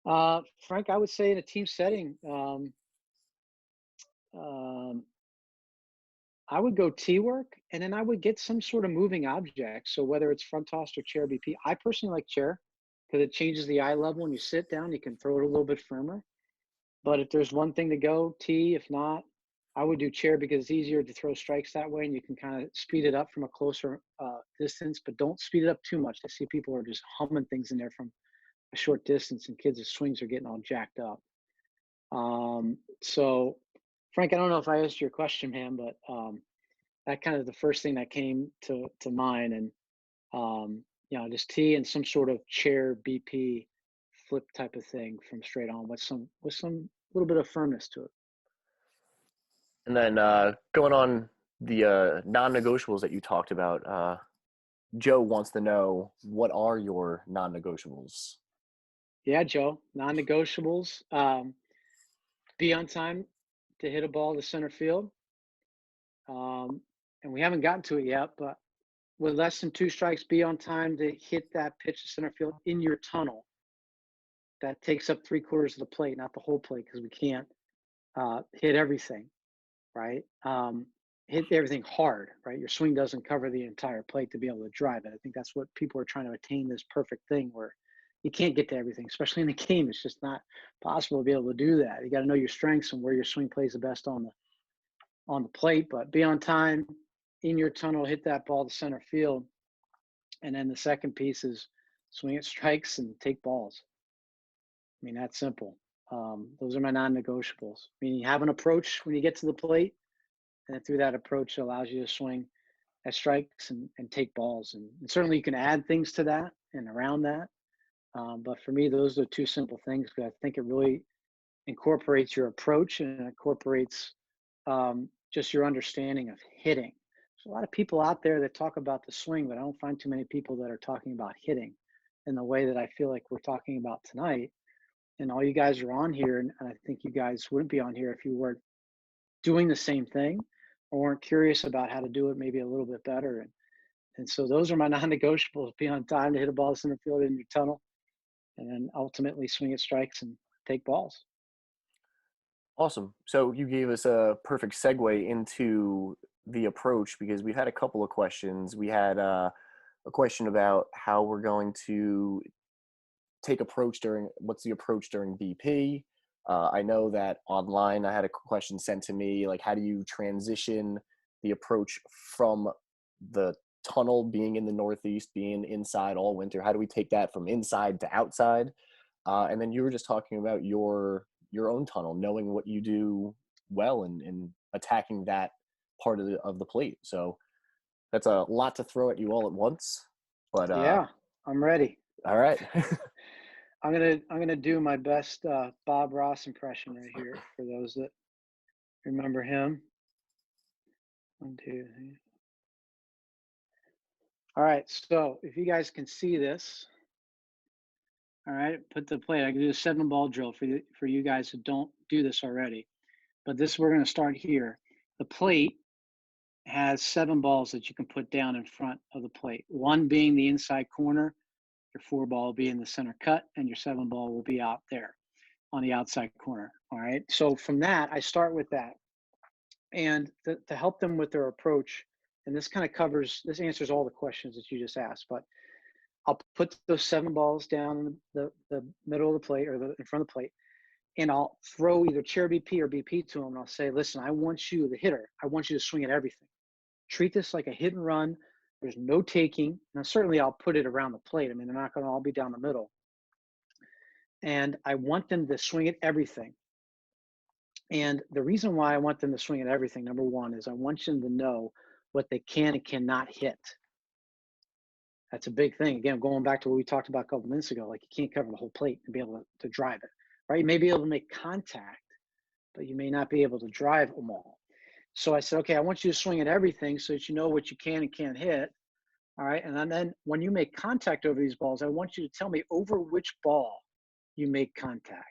Frank, I would say in a team setting, um, I would go tee work, and then I would get some sort of moving object. So whether it's front toss or chair BP, I personally like chair because it changes the eye level. When you sit down, you can throw it a little bit firmer. But if there's one thing to go, tee. If not, I would do chair because it's easier to throw strikes that way, and you can kind of speed it up from a closer distance. But don't speed it up too much. I see people are just humming things in there from a short distance, and kids' swings are getting all jacked up. So, Frank, I don't know if I asked your question, man, but that kind of the first thing that came to mind, and just tee and some sort of chair BP flip type of thing from straight on with some little bit of firmness to it. And then going on the non-negotiables that you talked about, Joe wants to know, what are your non-negotiables? Yeah, Joe, non-negotiables. Be on time to hit a ball to center field. And we haven't gotten to it yet, but with less than two strikes, be on time to hit that pitch to center field in your tunnel. That takes up three-quarters of the plate, not the whole plate, because we can't hit everything, right? Hit everything hard, right? Your swing doesn't cover the entire plate to be able to drive it. I think that's what people are trying to attain, this perfect thing where you can't get to everything, especially in the game. It's just not possible to be able to do that. You got to know your strengths and where your swing plays the best on the plate, but be on time in your tunnel, hit that ball to center field. And then the second piece is swing at strikes and take balls. I mean, that's simple. Those are my non-negotiables. I mean, you have an approach when you get to the plate, and then through that approach, it allows you to swing at strikes and take balls. And certainly you can add things to that and around that. But for me, those are two simple things because I think it really incorporates your approach and incorporates just your understanding of hitting. There's a lot of people out there that talk about the swing, but I don't find too many people that are talking about hitting in the way that I feel like we're talking about tonight. And all you guys are on here, and I think you guys wouldn't be on here if you weren't doing the same thing or weren't curious about how to do it maybe a little bit better. And so those are my non-negotiables: be on time to hit a ball to center field in your tunnel, and then ultimately swing at strikes and take balls. Awesome. So you gave us a perfect segue into the approach, because we've had a couple of questions. We had a question about how we're going to take approach during, what's the approach during BP. I know that online I had a question sent to me, like, how do you transition the approach from the tunnel being in the Northeast, being inside all winter? How do we take that from inside to outside? And then you were just talking about your own tunnel, knowing what you do well, and attacking that part of the plate. So that's a lot to throw at you all at once. But Yeah, I'm ready. all right. I'm gonna do my best Bob Ross impression right here for those that remember him. One, two, three. All right, so if you guys can see this, all right, put the plate. I can do a 7-ball drill for you guys who don't do this already. But this, we're going to start here. The plate has 7 balls that you can put down in front of the plate. One being the inside corner, your 4-ball will be in the center cut, and your 7-ball will be out there on the outside corner. All right. So from that, I start with that. And to help them with their approach, and this answers all the questions that you just asked, but I'll put those 7 balls down in the middle of the plate or in front of the plate, and I'll throw either chair BP or BP to them. And I'll say, listen, I want you, the hitter, I want you to swing at everything. Treat this like a hit and run. There's no taking. And certainly I'll put it around the plate. I mean, they're not going to all be down the middle. And I want them to swing at everything. And the reason why I want them to swing at everything, number one, is I want them to know what they can and cannot hit. That's a big thing. Again, going back to what we talked about a couple minutes ago, like you can't cover the whole plate and be able to drive it, right? You may be able to make contact, but you may not be able to drive them all. So I said, okay, I want you to swing at everything so that you know what you can and can't hit. All right. And then when you make contact over these balls, I want you to tell me over which ball you make contact.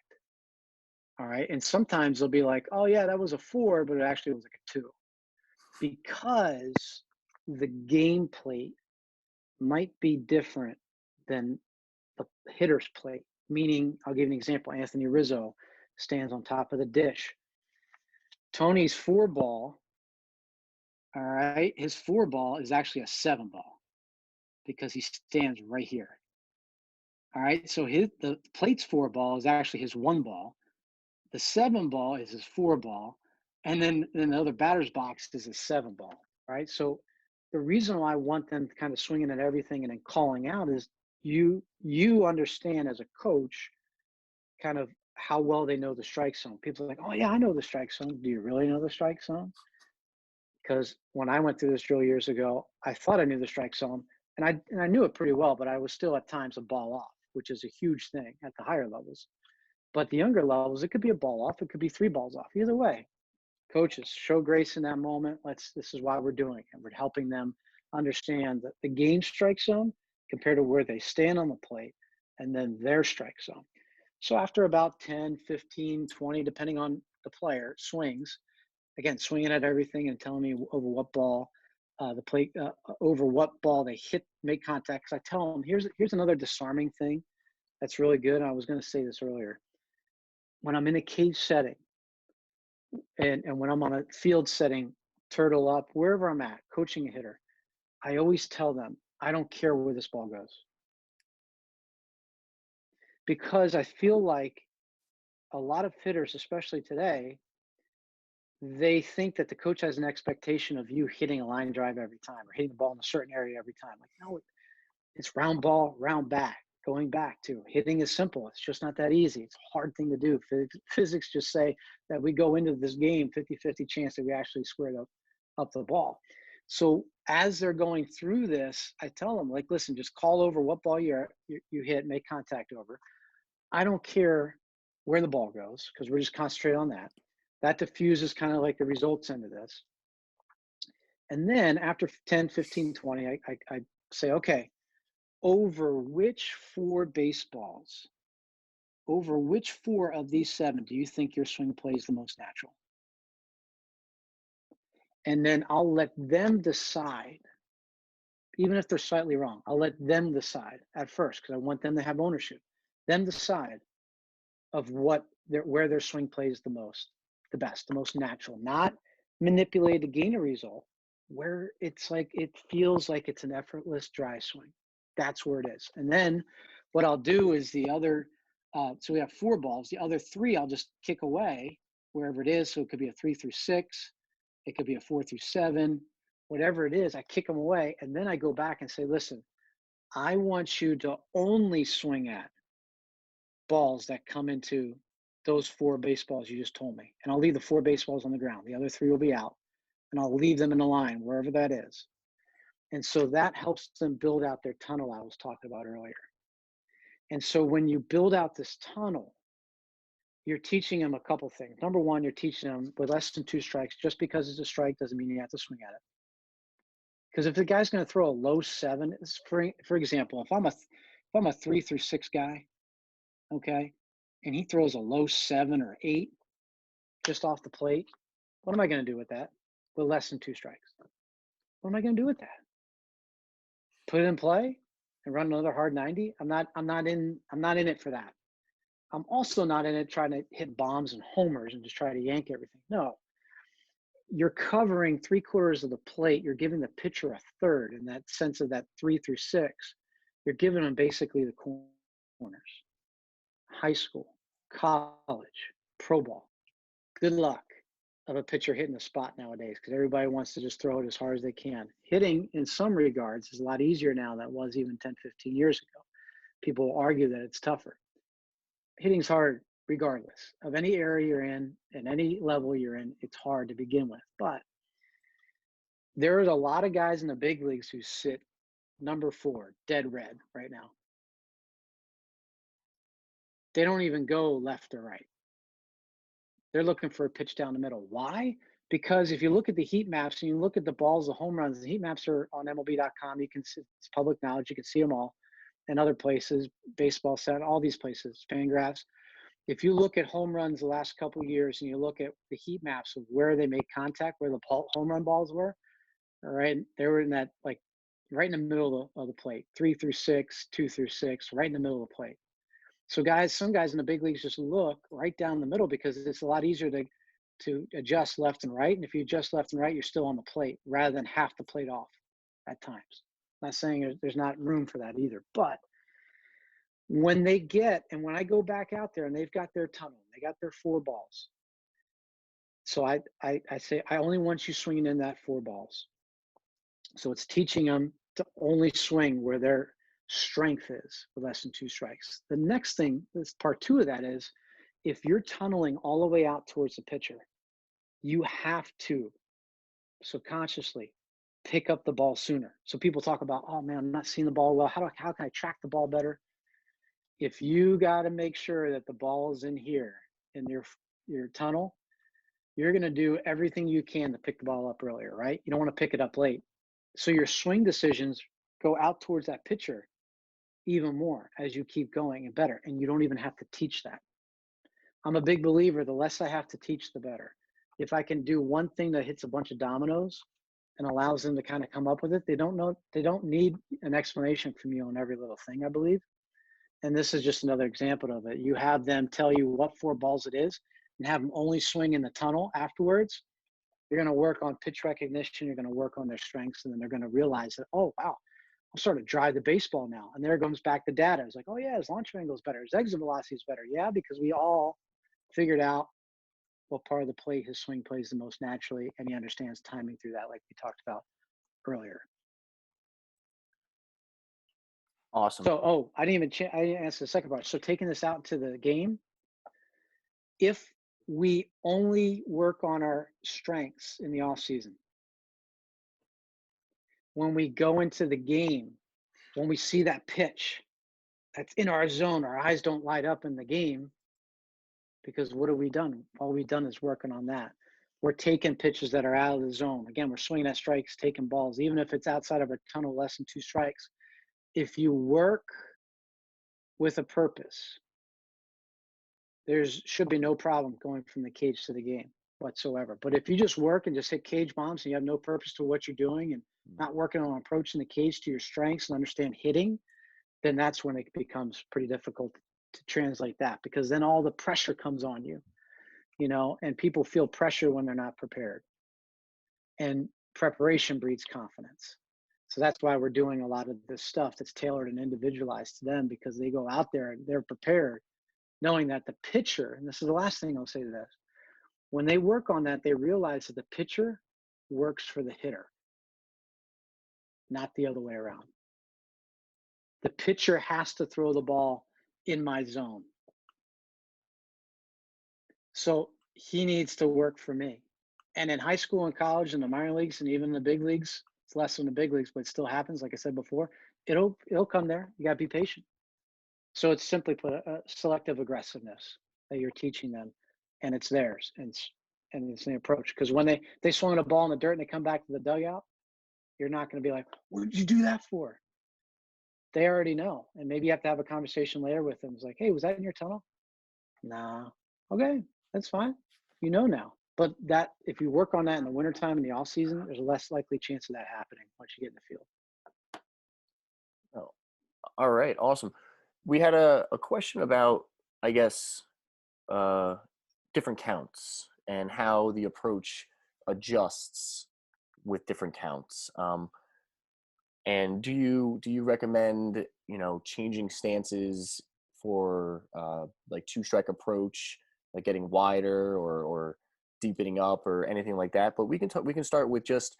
All right. And sometimes they'll be like, oh, yeah, that was a 4, but it actually was like a 2. Because the game plate might be different than the hitter's plate. Meaning, I'll give you an example. Anthony Rizzo stands on top of the dish. Tony's 4-ball, all right, his 4-ball is actually a 7-ball because he stands right here. All right, so the plate's 4-ball is actually his 1-ball. The 7-ball is his 4-ball, and then the other batter's box is his 7-ball. Right. So the reason why I want them kind of swinging at everything and then calling out is you understand as a coach kind of how well they know the strike zone. People are like, oh yeah, I know the strike zone. Do you really know the strike zone? Because when I went through this drill years ago, I thought I knew the strike zone, and I knew it pretty well, but I was still at times a ball off, which is a huge thing at the higher levels. But the younger levels, it could be a ball off, it could be 3 balls off. Either way, coaches show grace in that moment. This is why we're doing it. We're helping them understand that the game strike zone compared to where they stand on the plate and then their strike zone. So after about 10, 15, 20, depending on the player, swings, again, swinging at everything and telling me over what ball the plate, over what ball they hit, make contact. Because I tell them, here's another disarming thing that's really good. I was going to say this earlier. When I'm in a cage setting and when I'm on a field setting, turtle up, wherever I'm at, coaching a hitter, I always tell them, I don't care where this ball goes. Because I feel like a lot of hitters, especially today, they think that the coach has an expectation of you hitting a line drive every time or hitting the ball in a certain area every time. Like, no, it's round ball, round back, going back to hitting is simple. It's just not that easy. It's a hard thing to do. Physics just say that we go into this game 50-50 chance that we actually squared up the ball. So as they're going through this, I tell them, like, listen, just call over what ball you hit, make contact over. I don't care where the ball goes because we're just concentrate on that. That diffuses kind of like the results into this. And then after 10, 15, 20, I say, okay, over which 4 baseballs, over which 4 of these 7 do you think your swing play is the most natural? And then I'll let them decide, even if they're slightly wrong, I'll let them decide at first because I want them to have ownership. Them decide of where their swing plays the best, the most natural, not manipulated to gain a result, where it's like it feels like it's an effortless dry swing. That's where it is. And then what I'll do is the other, so we have 4 balls. The other 3 I'll just kick away wherever it is. So it could be a 3 through 6, it could be a 4 through 7, whatever it is. I kick them away, and then I go back and say, listen, I want you to only swing at balls that come into those 4 baseballs you just told me. And I'll leave the 4 baseballs on the ground. The other 3 will be out. And I'll leave them in a line, wherever that is. And so that helps them build out their tunnel I was talking about earlier. And so when you build out this tunnel, you're teaching them a couple things. Number one, you're teaching them with less than 2 strikes, just because it's a strike doesn't mean you have to swing at it. Because if the guy's going to throw a low 7, for example, if I'm a 3 through 6 guy, okay, and he throws a low 7 or 8 just off the plate, what am I going to do with that? With less than 2 strikes? What am I going to do with that? Put it in play and run another hard 90? I'm not in it for that. I'm also not in it trying to hit bombs and homers and just try to yank everything. No. You're covering 3/4 of the plate. You're giving the pitcher a third in that sense of that 3 through 6. You're giving them basically the corners. High school, college, pro ball. Good luck of a pitcher hitting the spot nowadays because everybody wants to just throw it as hard as they can. Hitting, in some regards, is a lot easier now than it was even 10, 15 years ago. People argue that it's tougher. Hitting's hard regardless of any area you're in and any level you're in. It's hard to begin with. But there's a lot of guys in the big leagues who sit number 4, dead red right now. They don't even go left or right. They're looking for a pitch down the middle. Why? Because if you look at the heat maps and you look at the balls, the home runs, the heat maps are on MLB.com. You can see, it's public knowledge. You can see them all, and other places, Baseball Set, all these places, Fangraphs. If you look at home runs the last couple of years and you look at the heat maps of where they made contact, where the home run balls were, all right, they were in that, like, right in the middle of the plate, 3 through 6, 2 through 6, right in the middle of the plate. So some guys in the big leagues just look right down the middle because it's a lot easier to adjust left and right. And if you adjust left and right, you're still on the plate rather than half the plate off at times. I'm not saying there's not room for that either, but when I go back out there and they've got their tunnel, they got their 4 balls. So I say, I only want you swinging in that 4 balls. So it's teaching them to only swing where their strength is with less than 2 strikes. The next thing, this part 2 of that is if you're tunneling all the way out towards the pitcher, you have to subconsciously pick up the ball sooner. So people talk about, oh man, I'm not seeing the ball well. How can I track the ball better? If you got to make sure that the ball is in here in your tunnel, you're going to do everything you can to pick the ball up earlier, right? You don't want to pick it up late. So your swing decisions go out towards that pitcher even more as you keep going and better. And you don't even have to teach that. I'm a big believer, the less I have to teach, the better. If I can do one thing that hits a bunch of dominoes and allows them to kind of come up with it, they don't need an explanation from you on every little thing, I believe. And this is just another example of it. You have them tell you what 4 balls it is and have them only swing in the tunnel afterwards. You're going to work on pitch recognition. You're going to work on their strengths. And then they're going to realize that, oh, wow, I'm starting to drive the baseball now. And there comes back the data. It's like, oh, yeah, his launch angle is better. His exit velocity is better. Yeah, because we all figured out what part of the plate his swing plays the most naturally. And he understands timing through that, like we talked about earlier. Awesome. So, I didn't answer the second part. So taking this out to the game, if we only work on our strengths in the off season, when we go into the game, when we see that pitch that's in our zone, our eyes don't light up in the game because what have we done? All we've done is working on that. We're taking pitches that are out of the zone. Again, we're swinging at strikes, taking balls, even if it's outside of a tunnel, less than 2 strikes. If you work with a purpose, there should be no problem going from the cage to the game whatsoever. But if you just work and just hit cage bombs and you have no purpose to what you're doing and not working on approaching the cage to your strengths and understand hitting, then that's when it becomes pretty difficult to translate that, because then all the pressure comes on you, and people feel pressure when they're not prepared. And preparation breeds confidence. So that's why we're doing a lot of this stuff that's tailored and individualized to them, because they go out there and they're prepared, knowing that the pitcher, and this is the last thing I'll say to this, when they work on that, they realize that the pitcher works for the hitter, not the other way around. The pitcher has to throw the ball in my zone. So he needs to work for me. And in high school and college and the minor leagues and even the big leagues, it's less in the big leagues, but it still happens. Like I said before, it'll come there. You got to be patient. So it's simply put a selective aggressiveness that you're teaching them, and it's theirs, and it's the approach. Because when they swung a ball in the dirt and they come back to the dugout, you're not going to be like, "What did you do that for?" They already know, and maybe you have to have a conversation later with them. It's like, "Hey, was that in your tunnel?" "No." "Okay, that's fine. You know now." But that if you work on that in the wintertime in the off season, there's a less likely chance of that happening once you get in the field. Oh, all right, awesome. We had a question about, I guess, uh, different counts and how the approach adjusts with different counts. And do you recommend, changing stances for like 2-strike approach, like getting wider or deepening up or anything like that? But we can start with just,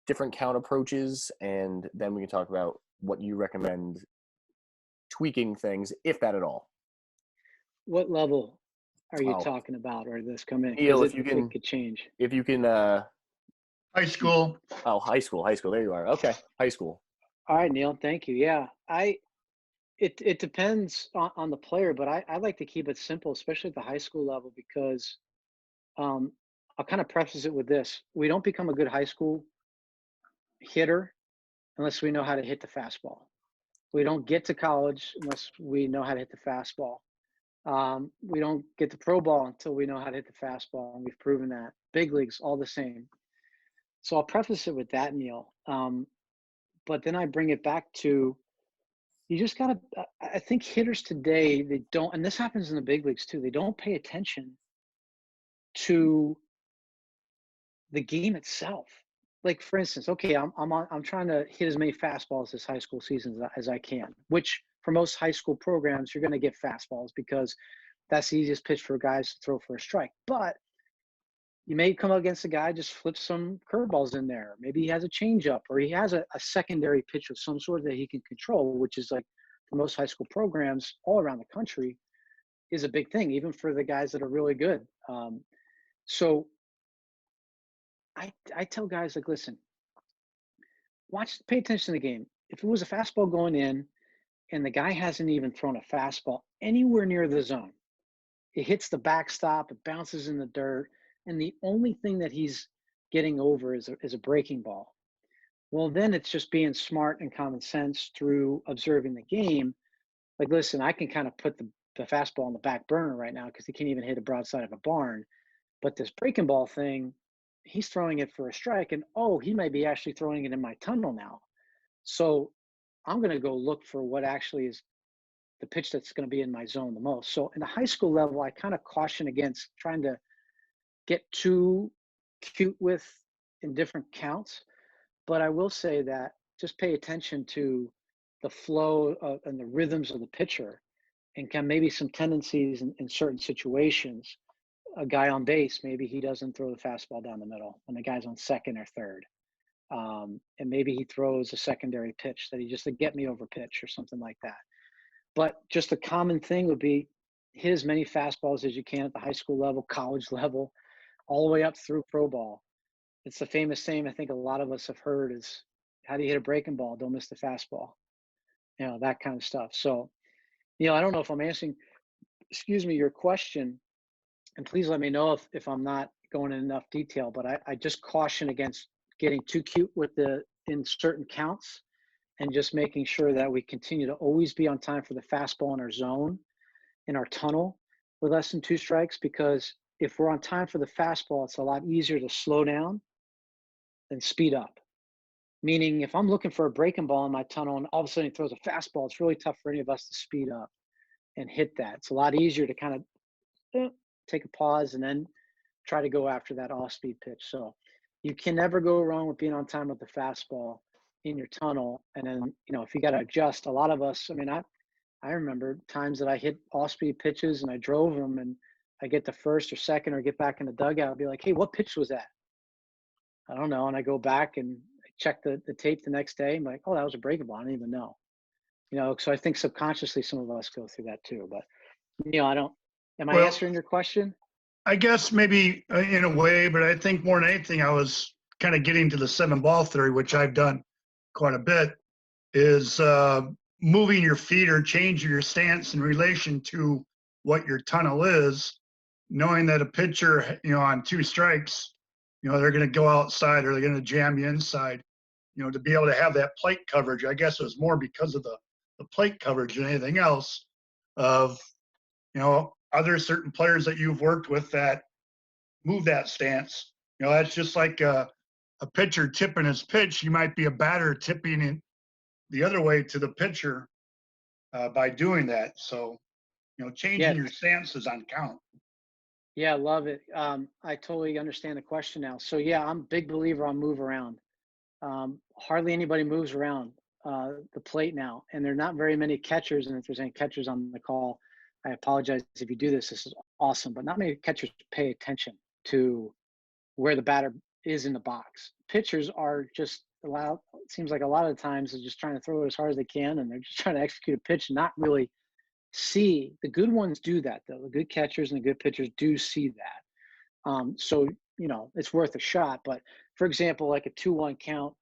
different count approaches, and then we can talk about what you recommend tweaking things, if that at all. What level are you Oh, talking about, or this come in? Neil, Because it could change. if you can, High school. oh, high school. There you are. Okay, high school. All right, Neil. Thank you. Yeah, it depends on the player, but I like to keep it simple, especially at the high school level, because um, I'll kind of preface it with this: we don't become a good high school hitter unless we know how to hit the fastball. We don't get to college unless we know how to hit the fastball. We don't get to pro ball until we know how to hit the fastball, and we've proven that. Big leagues, all the same. So I'll preface it with that, Neil. But then I bring it back to, you just gotta. I think hitters today, they don't, and this happens in the big leagues too. They don't pay attention to the game itself. Like for instance, okay, I'm trying to hit as many fastballs this high school season as I can. Which for most high school programs, you're going to get fastballs because that's the easiest pitch for guys to throw for a strike. But you may come up against a guy, just flip some curveballs in there. Maybe he has a changeup, or he has a secondary pitch of some sort that he can control, which is like for most high school programs all around the country, is a big thing, even for the guys that are really good. So I tell guys like, listen, pay attention to the game. If it was a fastball going in and the guy hasn't even thrown a fastball anywhere near the zone, it hits the backstop, it bounces in the dirt, and the only thing that he's getting over is a breaking ball. Well, then it's just being smart and common sense through observing the game. Like, listen, I can kind of put the fastball on the back burner right now because he can't even hit a broadside of a barn. But this breaking ball thing, he's throwing it for a strike, and oh, he might be actually throwing it in my tunnel now. So I'm going to go look for what actually is the pitch that's going to be in my zone the most. So in the high school level, I kind of caution against trying to get too cute with in different counts. But I will say that just pay attention to the flow and the rhythms of the pitcher and can maybe some tendencies in certain situations. A guy on base, maybe he doesn't throw the fastball down the middle when the guy's on second or third. And maybe he throws a secondary pitch that he just a get me over pitch or something like that. But just a common thing would be hit as many fastballs as you can at the high school level, college level, all the way up through pro ball. It's the famous saying I think a lot of us have heard is, how do you hit a breaking ball? Don't miss the fastball. That kind of stuff. So, I don't know if I'm answering, your question, and please let me know if I'm not going in enough detail, but I just caution against getting too cute in certain counts and just making sure that we continue to always be on time for the fastball in our zone, in our tunnel with less than two strikes, because if we're on time for the fastball, it's a lot easier to slow down than speed up. Meaning if I'm looking for a breaking ball in my tunnel and all of a sudden he throws a fastball, it's really tough for any of us to speed up and hit that. It's a lot easier to kind of take a pause and then try to go after that off-speed pitch. So you can never go wrong with being on time with the fastball in your tunnel. And then, if you got to adjust, a lot of us, I remember times that I hit off-speed pitches and I drove them and I get the first or second or get back in the dugout and be like, hey, what pitch was that? I don't know. And I go back and check the tape the next day. I'm like, oh, that was a breaking ball. I didn't even know. So I think subconsciously some of us go through that too. But, am I Well, answering your question? I guess maybe in a way, but I think more than anything, I was kind of getting to the 7-ball theory, which I've done quite a bit, is moving your feet or changing your stance in relation to what your tunnel is, knowing that a pitcher, on 2 strikes, they're going to go outside or they're going to jam you inside, to be able to have that plate coverage. I guess it was more because of the plate coverage than anything else of, are there certain players that you've worked with that move that stance? That's just like a pitcher tipping his pitch. You might be a batter tipping it the other way to the pitcher by doing that. So, changing your stances on count. Yeah, love it. I totally understand the question now. So yeah, I'm a big believer on move around. Hardly anybody moves around the plate now, and there are not very many catchers. And if there's any catchers on the call, I apologize if you do this. This is awesome, but not many catchers pay attention to where the batter is in the box. Pitchers are just allowed. It seems like a lot of the times they're just trying to throw it as hard as they can, and they're just trying to execute a pitch and not really see. The good ones do that though. The good catchers and the good pitchers do see that. So it's worth a shot. But for example, like a 2-1 count,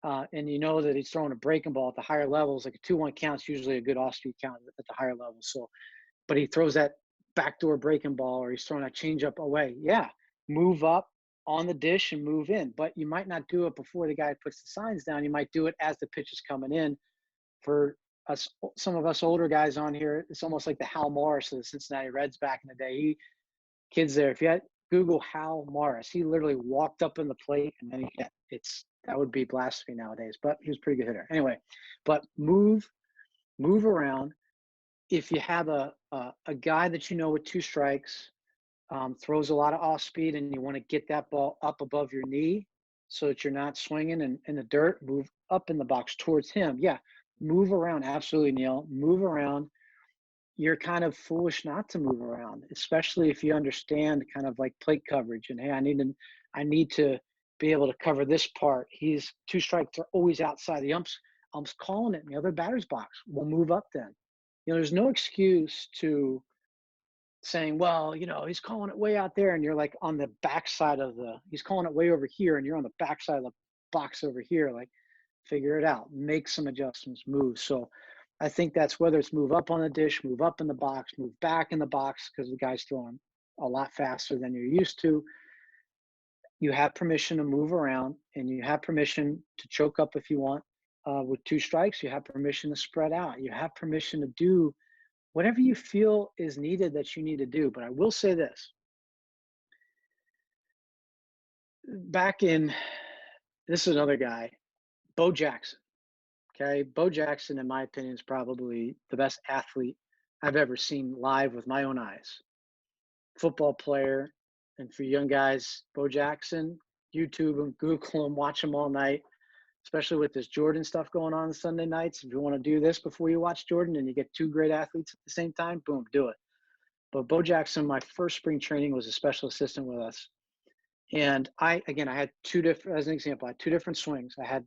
and that he's throwing a breaking ball at the higher levels, like a 2-1 count is usually a good off-speed count at the higher level. So, but he throws that backdoor breaking ball or he's throwing that changeup away. Yeah, move up on the dish and move in. But you might not do it before the guy puts the signs down. You might do it as the pitch is coming in. For us, some of us older guys on here, it's almost like the Hal Morris of the Cincinnati Reds back in the day. Kids there, if you had Google Hal Morris, he literally walked up in the plate and then he hit. That would be blasphemy nowadays, but he was a pretty good hitter. Anyway, but move around. If you have a guy that with 2 strikes, throws a lot of off speed and you want to get that ball up above your knee so that you're not swinging in the dirt, move up in the box towards him. Yeah, move around. Absolutely, Neil. Move around. You're kind of foolish not to move around, especially if you understand kind of like plate coverage and, hey, I need to be able to cover this part. He's 2 strikes are always outside. The ump's calling it in the other batter's box. We'll move up then. There's no excuse to saying, well, he's calling it way out there, and you're like on the backside of he's calling it way over here, and you're on the backside of the box over here. Like, figure it out, make some adjustments, move. So I think that's whether it's move up on the dish, move up in the box, move back in the box because the guy's throwing a lot faster than you're used to. You have permission to move around, and you have permission to choke up if you want. With 2 strikes, you have permission to spread out. You have permission to do whatever you feel is needed that you need to do. But I will say this. This is another guy, Bo Jackson. Okay. Bo Jackson, in my opinion, is probably the best athlete I've ever seen live with my own eyes. Football player. And for young guys, Bo Jackson, YouTube him, Google him, watch him all night, especially with this Jordan stuff going on Sunday nights. If you want to do this before you watch Jordan and you get 2 great athletes at the same time, boom, do it. But Bo Jackson, my first spring training, was a special assistant with us. And I had 2 different, as an example, I had 2 different swings. I had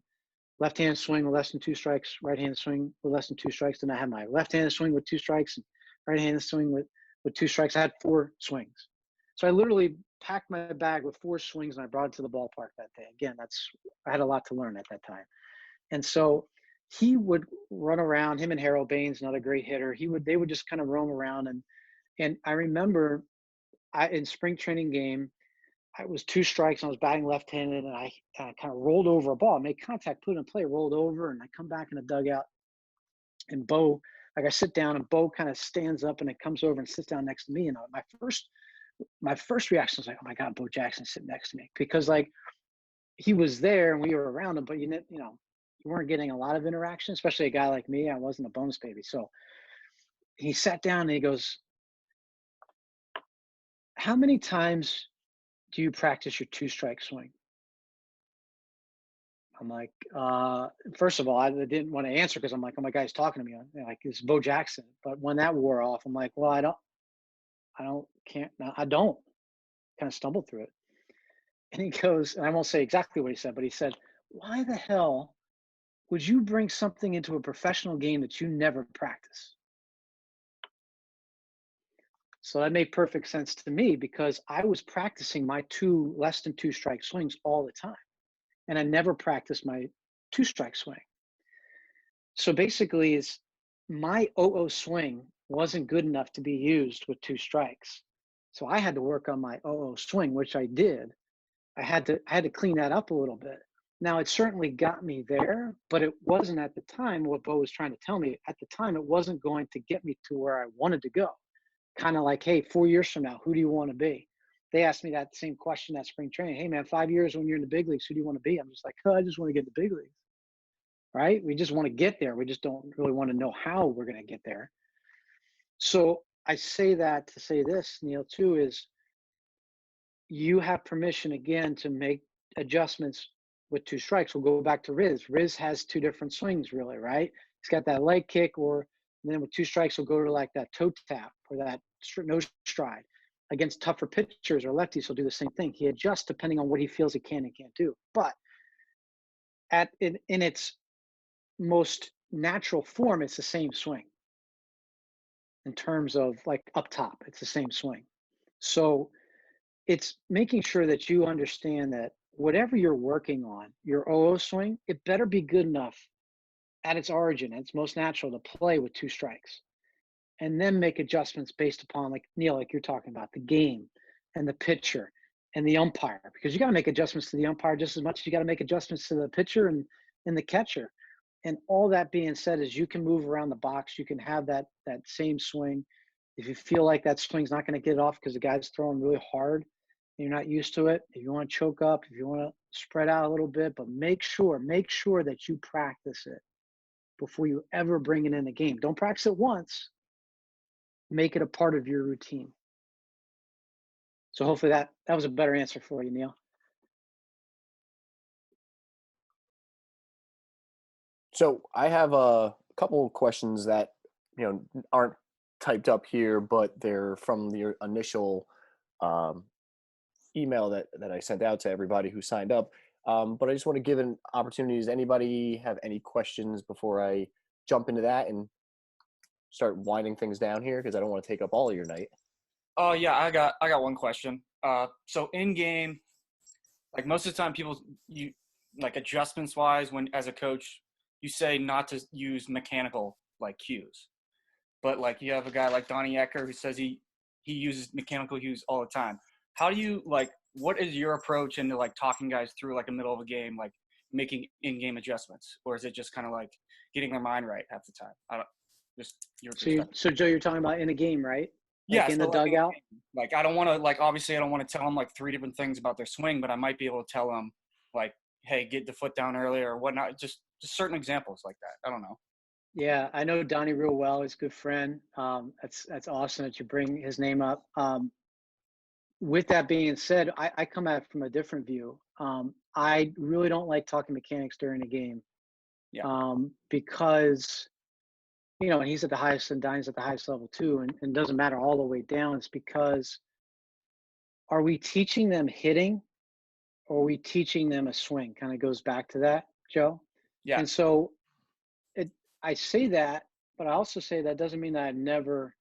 left-handed swing with less than 2 strikes, right-handed swing with less than 2 strikes. Then I had my left-handed swing with 2 strikes, and right-handed swing with 2 strikes. I had 4 swings. So I literally packed my bag with 4 swings, and I brought it to the ballpark that day. Again, I had a lot to learn at that time. And so he would run around, him and Harold Baines, another great hitter. They would just kind of roam around. And I remember in spring training game, I was 2 strikes and I was batting left-handed, and I kind of rolled over a ball, made contact, put it in play, rolled over, and I come back in the dugout, and Bo, like, I sit down, and Bo kind of stands up and it comes over and sits down next to me. And my first reaction was like, oh my God, Bo Jackson's sitting next to me, because like he was there and we were around him, but you weren't getting a lot of interaction, especially a guy like me. I wasn't a bonus baby. So he sat down and he goes, how many times do you practice your 2-strike swing? I'm like, first of all, I didn't want to answer because I'm like, oh my God, he's talking to me. Like, it's Bo Jackson. But when that wore off, I'm like, well, I don't kind of stumbled through it. And he goes, and I won't say exactly what he said, but he said, why the hell would you bring something into a professional game that you never practice? So that made perfect sense to me, because I was practicing my 2 less than 2 strike swings all the time. And I never practiced my 2-strike swing. So basically, my 0-0 swing wasn't good enough to be used with 2 strikes. So I had to work on my 0-0 swing, which I did. I had to clean that up a little bit. Now, it certainly got me there, but it wasn't at the time what Bo was trying to tell me. At the time, it wasn't going to get me to where I wanted to go. Kind of like, hey, 4 years from now, who do you want to be? They asked me that same question at spring training. Hey, man, 5 years when you're in the big leagues, who do you want to be? I'm just like, oh, I just want to get in the big leagues, right? We just want to get there. We just don't really want to know how we're going to get there. So I say that to say this, Neil, too, is you have permission, again, to make adjustments with 2 strikes. We'll go back to Riz. Riz has 2 different swings, really, right? He's got that leg kick, and then with 2 strikes, he'll go to like that toe tap or that no stride. Against tougher pitchers or lefties, he'll do the same thing. He adjusts depending on what he feels he can and can't do. But in its most natural form, it's the same swing. In terms of like up top, it's the same swing. So it's making sure that you understand that whatever you're working on, your 0-0 swing, it better be good enough at its origin, it's most natural to play with 2 strikes. And then make adjustments based upon, like Neil, like you're talking about, the game and the pitcher and the umpire, because you got to make adjustments to the umpire just as much as you got to make adjustments to the pitcher and the catcher. And all that being said, is you can move around the box. You can have that same swing. If you feel like that swing's not going to get off because the guy's throwing really hard and you're not used to it, if you want to choke up, if you want to spread out a little bit, but make sure that you practice it before you ever bring it in the game. Don't practice it once. Make it a part of your routine. So hopefully that was a better answer for you, Neil. So I have a couple of questions that aren't typed up here, but they're from the initial email that I sent out to everybody who signed up. But I just want to give an opportunity. Does anybody have any questions before I jump into that and start winding things down here? Because I don't want to take up all of your night. Oh yeah, I got one question. So in game, like most of the time, you like adjustments wise, when as a coach, you say not to use mechanical like cues, but like you have a guy like Donnie Ecker who says he uses mechanical cues all the time. How do you like? What is your approach into like talking guys through like a middle of a game, like making in-game adjustments, or is it just kind of like getting their mind right half the time? I don't just your perspective. So Joe, you're talking about in a game, right? Like Yeah, in so the like in a dugout? game, like I don't want to like obviously I don't want to tell them like three different things about their swing, but I might be able to tell them like, hey, get the foot down earlier or whatnot. Just certain examples like that. I don't know. Yeah, I know Donnie real well. He's a good friend. That's awesome that you bring his name up. With that being said, I come at it from a different view. I really don't like talking mechanics during a game, Yeah, because and he's at the highest and Donnie's at the highest level too, and doesn't matter all the way down. It's because, are we teaching them hitting, or are we teaching them a swing? Kind of goes back to that, Joe. yeah, And so it, I say that, but I also say that doesn't mean that I've never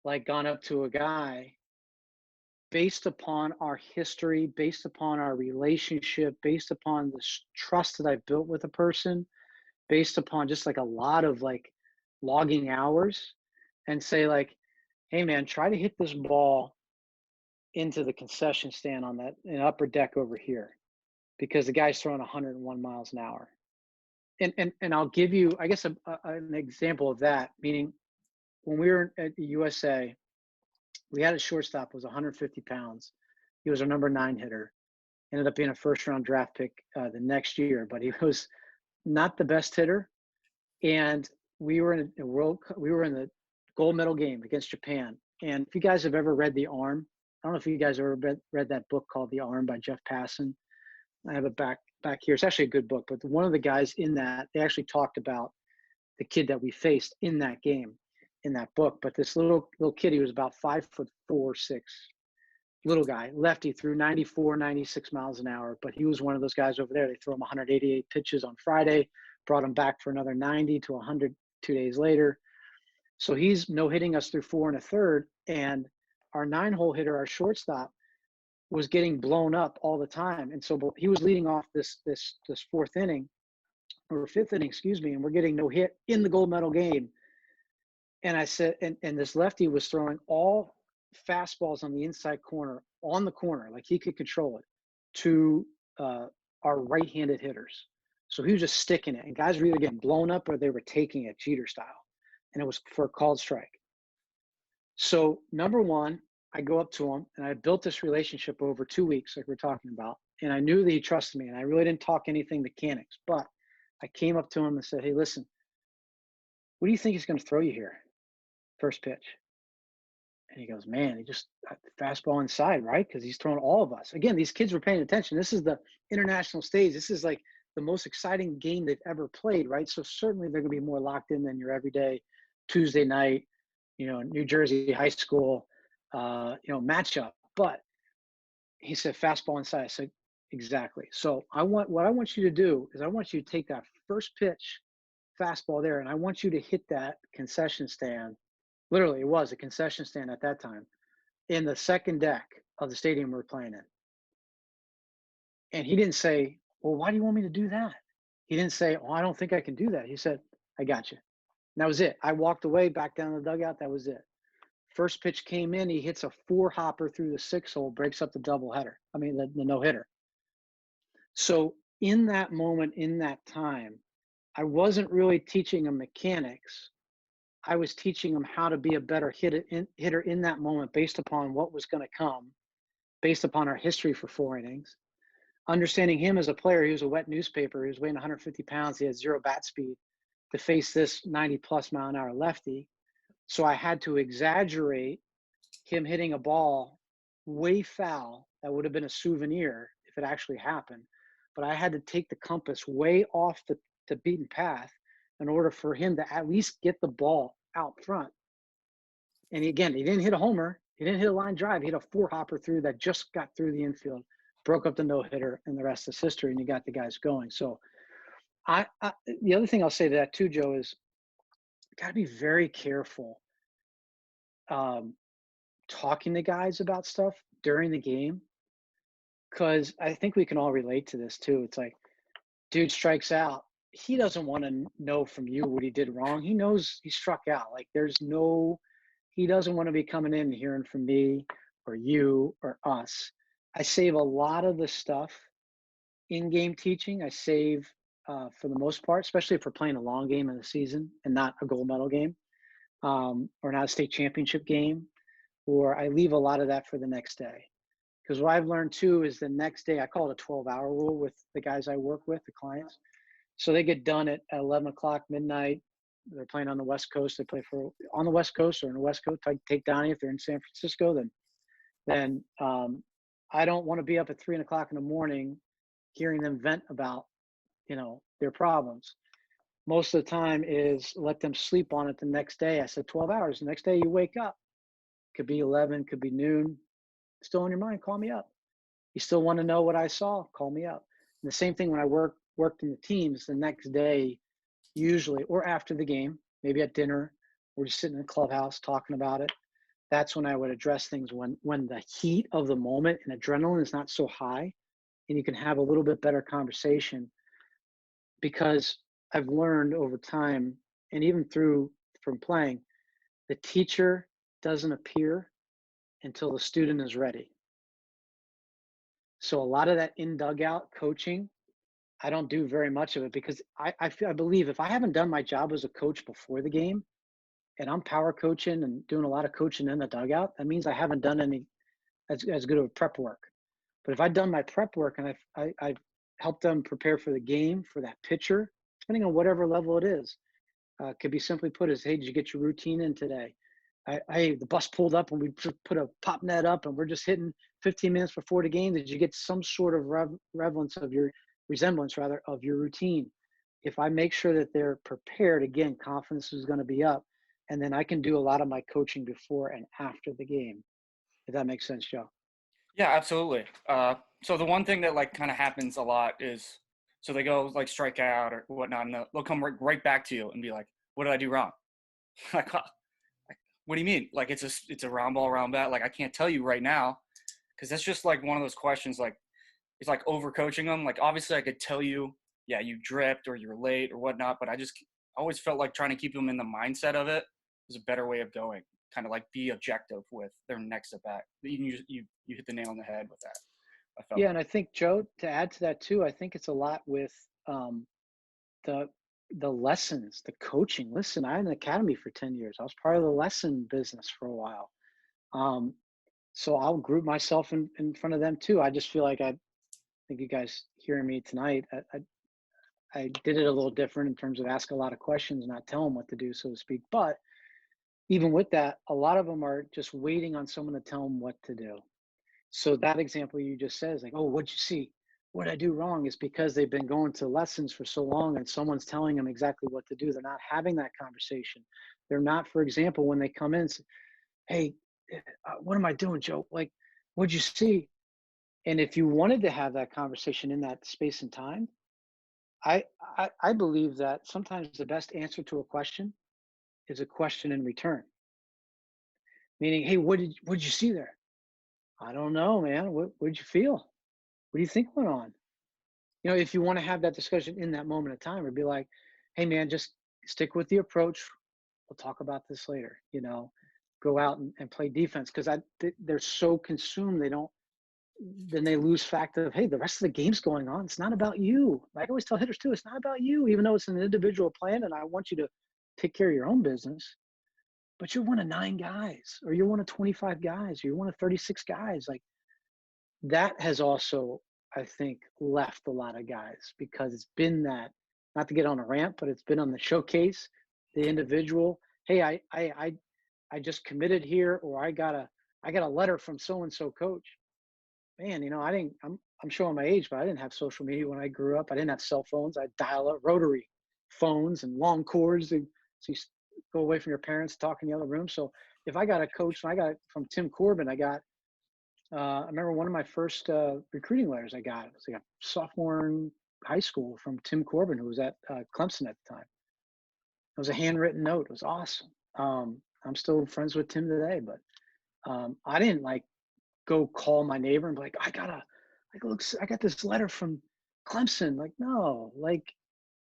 like gone up to a guy based upon our history, based upon our relationship, based upon the trust that I've built with a person, based upon just like a lot of like logging hours, and say like, hey man, try to hit this ball into the concession stand on that upper deck over here, because the guy's throwing 101 miles an hour. And I'll give you, I guess, an example of that. Meaning, when we were at the USA, we had a shortstop who was 150 pounds. He was our number 9 hitter. Ended up being a first round draft pick the next year, but he was not the best hitter. And we were in the gold medal game against Japan. And if you guys have ever read The Arm, I don't know if you guys ever read that book called The Arm by Jeff Passan. I have it back here. It's actually a good book, but one of the guys in that, they actually talked about the kid that we faced in that game, in that book. But this little kid, he was about 5'4", 6, little guy, lefty, threw 94, 96 miles an hour. But he was one of those guys over there. They threw him 188 pitches on Friday, brought him back for another 90 to 100 2 days later. So he's no hitting us through 4 1/3, and our 9-hole hitter, our shortstop, was getting blown up all the time. And so he was leading off this 4th inning, or 5th inning, excuse me, and we're getting no hit in the gold medal game. And I said, and this lefty was throwing all fastballs on the inside corner, on the corner, like he could control it, to our right-handed hitters. So he was just sticking it, and guys were either getting blown up or they were taking it Jeter style, and it was for a called strike. So number one, I go up to him, and I built this relationship over 2 weeks, like we're talking about, and I knew that he trusted me, and I really didn't talk anything mechanics, but I came up to him and said, hey, listen, what do you think he's going to throw you here? First pitch. And he goes, man, he just fastball inside, right? Because he's throwing all of us. Again, these kids were paying attention. This is the international stage. This is like the most exciting game they've ever played, right? So certainly they're going to be more locked in than your everyday Tuesday night, New Jersey high school, matchup. But he said fastball inside. I said, exactly. So what I want you to do is I want you to take that first pitch fastball there, and I want you to hit that concession stand. Literally, it was a concession stand at that time, in the second deck of the stadium we're playing in. And he didn't say, well, why do you want me to do that? He didn't say, oh, I don't think I can do that. He said, I got you. And that was it. I walked away back down the dugout. That was it. First pitch came in. He hits a 4-hopper through the 6-hole, breaks up the doubleheader. I mean, the no-hitter. So in that moment, in that time, I wasn't really teaching him mechanics. I was teaching him how to be a better hitter in that moment, based upon what was going to come, based upon our history for 4 innings. Understanding him as a player, he was a wet newspaper. He was weighing 150 pounds. He had 0 bat speed to face this 90-plus mile an hour lefty. So I had to exaggerate him hitting a ball way foul. That would have been a souvenir if it actually happened. But I had to take the compass way off the beaten path in order for him to at least get the ball out front. And he didn't hit a homer. He didn't hit a line drive. He hit a 4-hopper through that just got through the infield, broke up the no-hitter, and the rest is history, and you got the guys going. So the other thing I'll say to that too, Joe, is got to be very careful talking to guys about stuff during the game, because I think we can all relate to this too. It's like, dude strikes out. He doesn't want to know from you what he did wrong. He knows he struck out. Like he doesn't want to be coming in and hearing from me or you or us. I save a lot of the stuff in game teaching. I save for the most part, especially if we're playing a long game in the season and not a gold medal game or not a state championship game, or I leave a lot of that for the next day. Because what I've learned too is the next day, I call it a 12-hour rule with the guys I work with, the clients. So they get done at 11 o'clock midnight. They're playing on the West Coast. They play on the West Coast or in the West Coast. Take Donnie if they're in San Francisco. Then I don't want to be up at 3 o'clock in the morning hearing them vent about their problems. Most of the time is let them sleep on it the next day. I said 12 hours. The next day you wake up. Could be 11, could be noon. Still on your mind, call me up. You still want to know what I saw, call me up. And the same thing when I worked in the teams the next day, usually, or after the game, maybe at dinner, we're just sitting in the clubhouse talking about it. That's when I would address things when the heat of the moment and adrenaline is not so high, and you can have a little bit better conversation. Because I've learned over time, and even from playing, the teacher doesn't appear until the student is ready. So a lot of that in dugout coaching, I don't do very much of it because I believe if I haven't done my job as a coach before the game and I'm power coaching and doing a lot of coaching in the dugout, that means I haven't done any as good of prep work. But if I've done my prep work and I've helped them prepare for the game, for that pitcher, depending on whatever level it is, could be simply put as, hey, did you get your routine in today? The bus pulled up and we just put a pop net up and we're just hitting 15 minutes before the game. Did you get some sort of resemblance of your routine? If I make sure that they're prepared, again, confidence is going to be up. And then I can do a lot of my coaching before and after the game. If that makes sense, Joe. Yeah, absolutely. So the one thing that like kind of happens a lot is, so they go like strike out or whatnot, and they'll come right back to you and be like, "What did I do wrong?" Like, what do you mean? Like it's a round ball, round bat. Like I can't tell you right now, because that's just like one of those questions. Like it's like overcoaching them. Like obviously I could tell you, yeah, you dripped or you're late or whatnot, but I always felt like trying to keep them in the mindset of it is a better way of going. Kind of like be objective with their next at bat. You hit the nail on the head with that. I felt. Yeah, and I think, Joe, to add to that too, I think it's a lot with the lessons, the coaching. Listen, I had an academy for 10 years. I was part of the lesson business for a while. So I'll group myself in front of them too. I just feel like I think you guys hearing me tonight, I did it a little different in terms of ask a lot of questions, not tell them what to do, so to speak. But even with that, a lot of them are just waiting on someone to tell them what to do. So that example you just said is like, oh, what'd you see? What I do wrong is because they've been going to lessons for so long and someone's telling them exactly what to do. They're not having that conversation. They're not, for example, when they come in, say, hey, what am I doing, Joe? Like, what'd you see? And if you wanted to have that conversation in that space and time, I believe that sometimes the best answer to a question is a question in return. Meaning, hey, what'd you see there? I don't know, man. What'd you feel? What do you think went on? If you want to have that discussion in that moment of time, or be like, hey, man, just stick with the approach. We'll talk about this later. Go out and play defense, because they're so consumed then they lose fact of, hey, the rest of the game's going on. It's not about you. I always tell hitters too, it's not about you, even though it's an individual plan and I want you to take care of your own business. But you're one of 9 guys, or you're one of 25 guys, or you're one of 36 guys. Like that has also, I think, left a lot of guys, because it's been that, not to get on a rant, but it's been on the showcase, the individual. Hey, I just committed here, or I got a letter from so-and-so coach. Man, I'm showing my age, but I didn't have social media when I grew up. I didn't have cell phones. I dial up rotary phones and long cords. So you go away from your parents, talk in the other room. So if I got a coach, I got from Tim Corbin, I remember one of my first recruiting letters I got. It was like a sophomore in high school from Tim Corbin, who was at Clemson at the time. It was a handwritten note. It was awesome. I'm still friends with Tim today, but I didn't like go call my neighbor and be like, I got this letter from Clemson. Like, no, like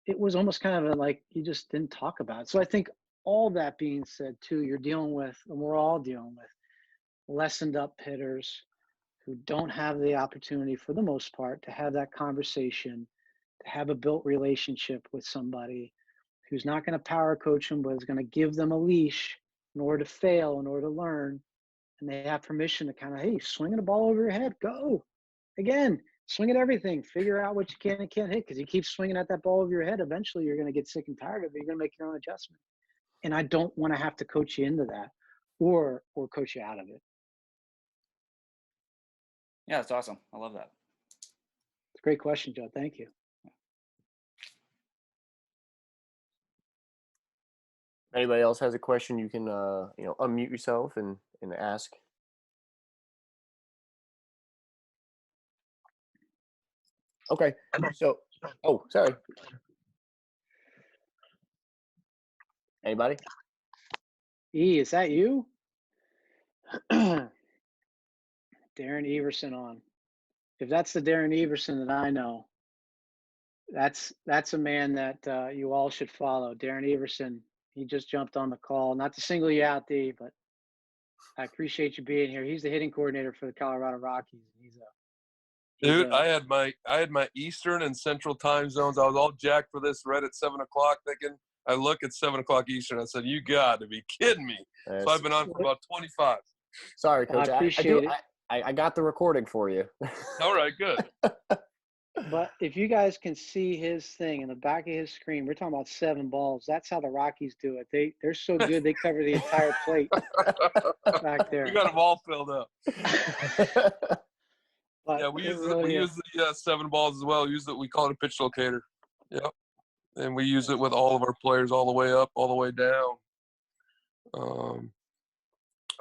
it was almost kind of like you just didn't talk about it. So I think all that being said too, you're dealing with, and we're all dealing with lessened up hitters who don't have the opportunity for the most part to have that conversation, to have a built relationship with somebody who's not going to power coach them, but is going to give them a leash in order to fail, in order to learn. And they have permission to kind of, hey, swinging the ball over your head, go. Again, swing at everything. Figure out what you can and can't hit, because you keep swinging at that ball over your head, eventually you're going to get sick and tired of it. You're going to make your own adjustment. And I don't want to have to coach you into that or coach you out of it. Yeah, that's awesome. I love that. It's a great question, Joe. Thank you. Anybody else has a question, you can unmute yourself and ask. Okay. So, sorry. Anybody? E, is that you? Darren Everson on. If that's the Darren Everson that I know, that's a man that you all should follow. Darren Everson. He just jumped on the call. Not to single you out, D, but I appreciate you being here. He's the hitting coordinator for the Colorado Rockies. Dude, I had my Eastern and Central time zones. I was all jacked for this right at 7 o'clock thinking. I look at 7 o'clock Eastern. I said, "You got to be kidding me!" So I've been on for about 25. Sorry, Coach. I appreciate it. I got the recording for you. All right, good. But if you guys can see his thing in the back of his screen, we're talking about 7 balls. That's how the Rockies do it. They're so good they cover the entire plate back there. We got them all filled up. But Yeah, we use really the 7 balls as well. We call it a pitch locator. Yep. And we use it with all of our players, all the way up, all the way down.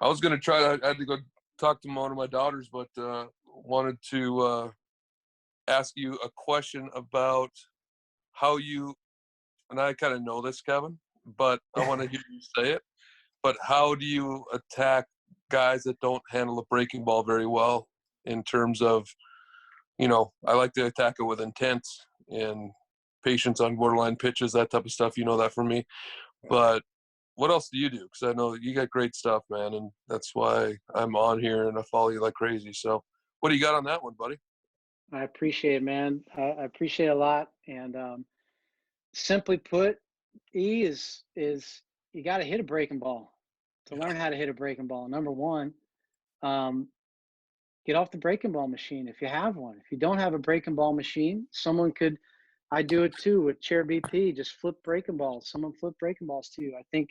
I was gonna try. I had to go talk to one of my daughters, but wanted to ask you a question about how you. And I kind of know this, Kevin, but I want to hear you say it. But how do you attack guys that don't handle a breaking ball very well? In terms of, I like to attack it with intent and patience on borderline pitches, that type of stuff. You know that from me. But what else do you do? Because I know you got great stuff, man, and that's why I'm on here and I follow you like crazy. So what do you got on that one, buddy? I appreciate it, man. I appreciate it a lot. And simply put, E is you got to hit a breaking ball. To learn how to hit a breaking ball, number one, get off the breaking ball machine if you have one. If you don't have a breaking ball machine, someone could. I do it too with Chair BP. Just flip breaking balls. Someone flip breaking balls to you. I think,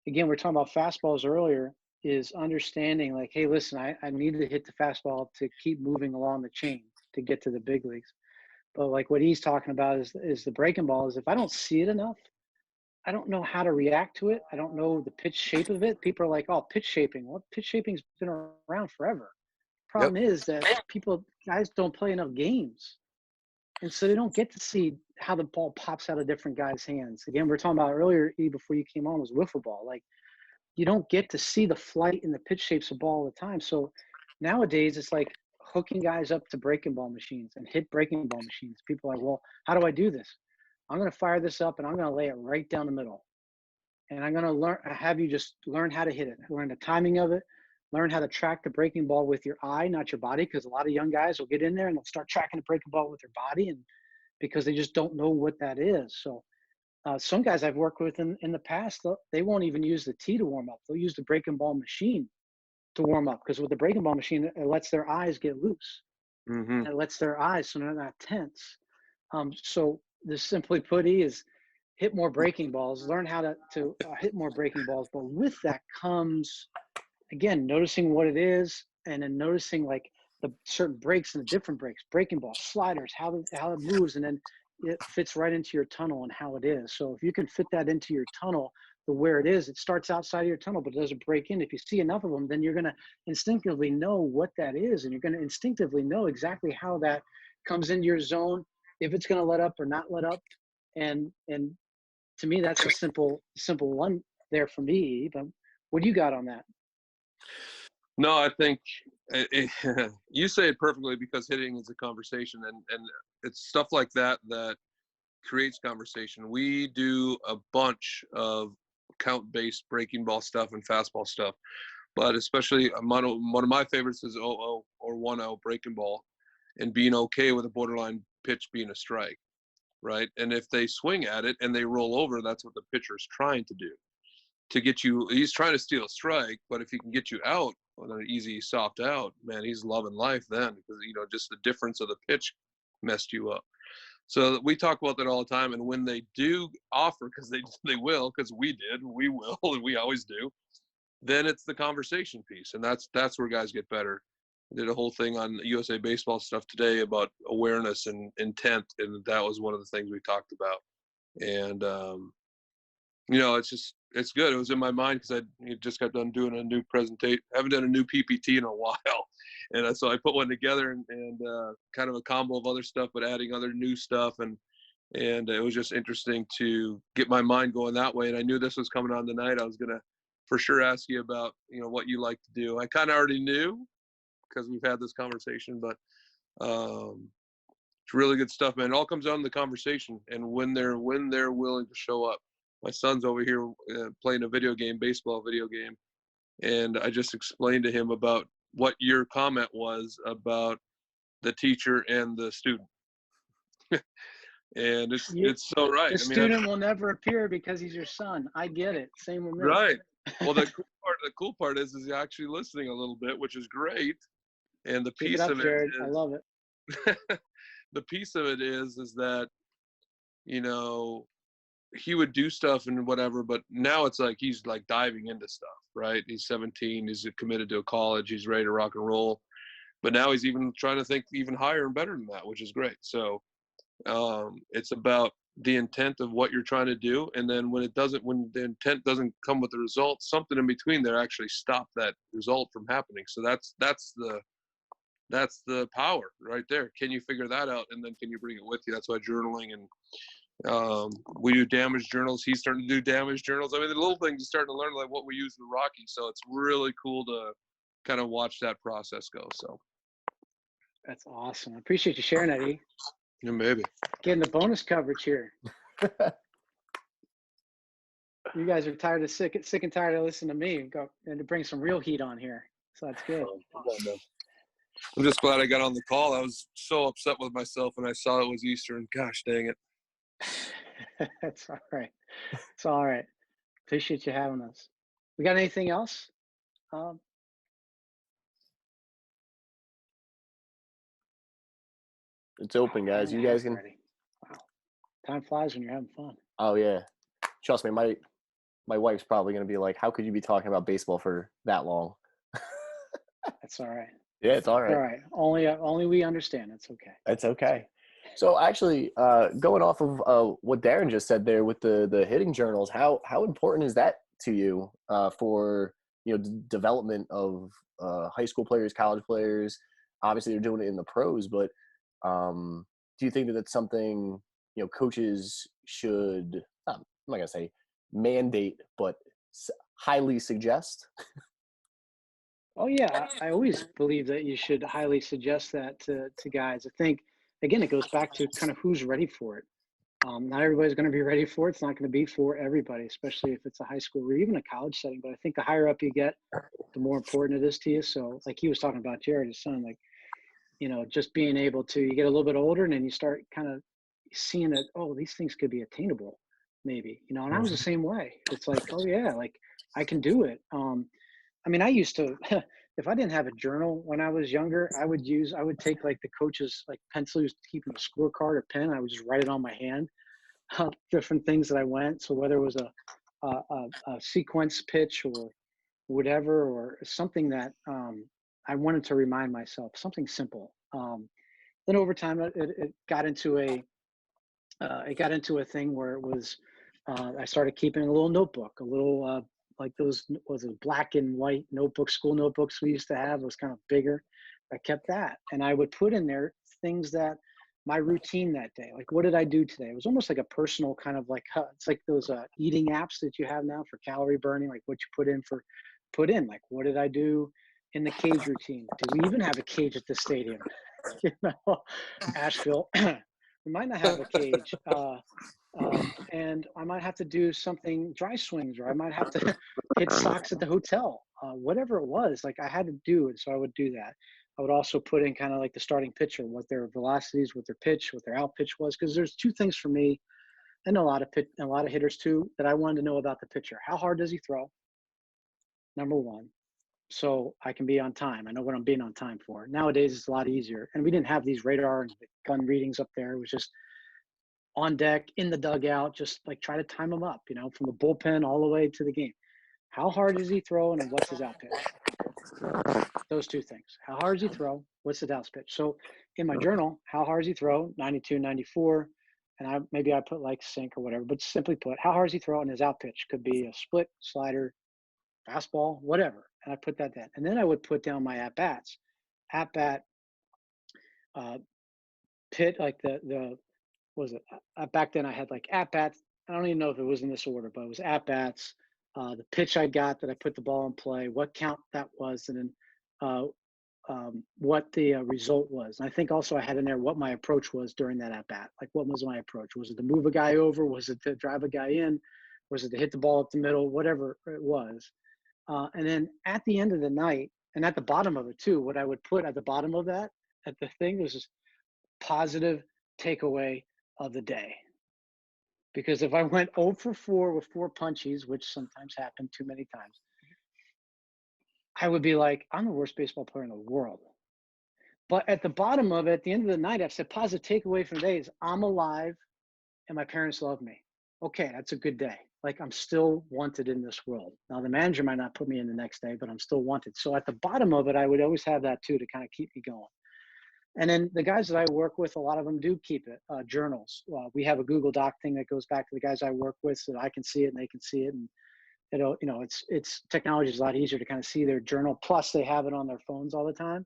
again, we're talking about fastballs earlier. Is understanding like, hey, listen, I need to hit the fastball to keep moving along the chain to get to the big leagues. But like what he's talking about is the breaking ball. Is if I don't see it enough, I don't know how to react to it. I don't know the pitch shape of it. People are like, oh, pitch shaping. Well, pitch shaping's been around forever. Problem is that guys don't play enough games. And so they don't get to see how the ball pops out of different guys' hands. Again, we were talking about earlier, E, before you came on, was wiffle ball. Like, you don't get to see the flight and the pitch shapes of ball all the time. So nowadays it's like hooking guys up to breaking ball machines and hit breaking ball machines. People are like, well, how do I do this? I'm going to fire this up and I'm going to lay it right down the middle. And I'm going to have you just learn how to hit it, learn the timing of it, learn how to track the breaking ball with your eye, not your body, because a lot of young guys will get in there and they'll start tracking the breaking ball with their body, and because they just don't know what that is. So some guys I've worked with in the past, they won't even use the tee to warm up. They'll use the breaking ball machine to warm up, because with the breaking ball machine, it lets their eyes get loose. Mm-hmm. It lets their eyes, so they're not tense. So this simply put is hit more breaking balls, learn how to hit more breaking balls. But with that comes, again, noticing what it is, and then noticing like the certain breaks and the different breaks, breaking balls, sliders, how it moves, and then it fits right into your tunnel and how it is. So if you can fit that into your tunnel, the where it is, it starts outside of your tunnel, but it doesn't break in. If you see enough of them, then you're going to instinctively know what that is, and you're going to instinctively know exactly how that comes into your zone, if it's going to let up or not let up. And to me, that's a simple one there for me. But what do you got on that? No, I think you say it perfectly, because hitting is a conversation, and it's stuff like that that creates conversation. We do a bunch of count-based breaking ball stuff and fastball stuff, but especially one of my favorites is 0-0 or 1-0 breaking ball, and being okay with a borderline pitch being a strike, right? And if they swing at it and they roll over, that's what the pitcher is trying to do, to get you. He's trying to steal a strike, but if he can get you out on an easy soft out, man, he's loving life then, because just the difference of the pitch messed you up. So we talk about that all the time. And when they do offer, because they will, because we will, and we always do, then it's the conversation piece, and that's where guys get better. I did a whole thing on USA Baseball stuff today about awareness and intent, and that was one of the things we talked about. And it's good. It was in my mind because I just got done doing a new presentation. I haven't done a new PPT in a while, and so I put one together and kind of a combo of other stuff, but adding other new stuff, and it was just interesting to get my mind going that way. And I knew this was coming on tonight. I was gonna for sure ask you about what you like to do. I kind of already knew because we've had this conversation, but it's really good stuff, man. It all comes down to the conversation and when they're willing to show up. My son's over here playing a baseball video game, and I just explained to him about what your comment was about the teacher and the student. And it's so right. The student will never appear because he's your son. I get it. Same with me. Right. Well, the cool part is he's actually listening a little bit, which is great. And the Keep piece it up, of it Jared. is, I love it. the piece of it is that he would do stuff and whatever, but now it's like he's like diving into stuff, right? He's 17, he's committed to a college, he's ready to rock and roll, but now he's even trying to think even higher and better than that, which is great. So it's about the intent of what you're trying to do, and then when the intent doesn't come with the result, something in between there actually stop that result from happening. So that's the power right there. Can you figure that out, and then can you bring it with you? That's why journaling, and we do damage journals. He's starting to do damage journals. I mean, the little things he's starting to learn, like what we use with Rocky. So it's really cool to kind of watch that process go. So that's awesome. I appreciate you sharing that, E. yeah, maybe Getting the bonus coverage here. You guys are sick and tired of listening to me and to bring some real heat on here. So that's good. I'm just glad I got on the call. I was so upset with myself when I saw it was Easter, and gosh dang it. That's all right. It's all right. Appreciate you having us. We got anything else? It's open, guys. You guys can. Wow. Time flies when you're having fun. Oh yeah, trust me. My wife's probably gonna be like, "How could you be talking about baseball for that long?" That's all right. Yeah, it's all right. All right. Only we understand. It's okay. It's okay. So actually, going off of what Darren just said there with the hitting journals, how important is that to you for development of high school players, college players? Obviously, they're doing it in the pros, but do you think that that's something coaches should? I'm not gonna say mandate, but highly suggest. Oh yeah, I always believe that you should highly suggest that to guys. I think again, it goes back to kind of who's ready for it. Not everybody's going to be ready for it. It's not going to be for everybody, especially if it's a high school or even a college setting. But I think the higher up you get, the more important it is to you. So like he was talking about Jared, his son, like, just being able to, you get a little bit older and then you start kind of seeing that, oh, these things could be attainable maybe, and I was the same way. It's like, oh yeah, like I can do it. I mean, I used to, if I didn't have a journal when I was younger, I would take like the coach's like pencil, used to keep a scorecard or pen. I would just write it on my hand, different things that I went. So whether it was a sequence pitch or whatever, or something that I wanted to remind myself, something simple. Then over time, it got into a thing where it was, I started keeping a little notebook, a little, like those was it black and white notebooks, school notebooks we used to have. It was kind of bigger. I kept that, and I would put in there things that my routine that day. Like, what did I do today? It was almost like a personal kind of like, it's like those eating apps that you have now for calorie burning. Like what you put in. Like, what did I do in the cage routine. Do we even have a cage at the stadium? You know, Asheville, we might not have a cage. And I might have to do something dry swings, or I might have to hit socks at the hotel, whatever it was. Like I had to do it, so I would do that. I would also put in kind of like the starting pitcher, what their velocities, what their pitch, what their out pitch was, because there's two things for me, and a lot of hitters too, that I wanted to know about the pitcher. How hard does he throw? Number one, so I can be on time. I know what I'm being on time for. Nowadays, it's a lot easier, and we didn't have these radar and gun readings up there. It was just on deck, in the dugout, just like try to time them up, from the bullpen all the way to the game. How hard does he throw, and what's his out pitch? Those two things. How hard does he throw? What's his out pitch? So in my journal, how hard does he throw? 92, 94. And maybe I put like sink or whatever, but simply put, how hard does he throw? And his out pitch could be a split, slider, fastball, whatever. And I put that down. And then I would put down my at-bats. At-bat, pit, like was it back then I had like at-bats. I don't even know if it was in this order, but it was at-bats, the pitch I got that I put the ball in play, what count that was, and then what the result was. And I think also I had in there what my approach was during that at-bat. Like what was my approach? Was it to move a guy over? Was it to drive a guy in? Was it to hit the ball up the middle? Whatever it was. And then at the end of the night, and at the bottom of it too, what I would put at the bottom of that, at the thing, was just positive takeaway of the day. Because if I went 0 for 4 with 4 punchies, which sometimes happen too many times, I would be like, I'm the worst baseball player in the world. But at the bottom of it, at the end of the night, I've said positive takeaway from the day is I'm alive and my parents love me. Okay, that's a good day. Like I'm still wanted in this world. Now the manager might not put me in the next day, but I'm still wanted. So at the bottom of it, I would always have that too, to kind of keep me going. And then the guys that I work with, a lot of them do keep it, journals. We have a Google Doc thing that goes back to the guys I work with, so that I can see it and they can see it. And it'll, it's technology is a lot easier to kind of see their journal. Plus they have it on their phones all the time.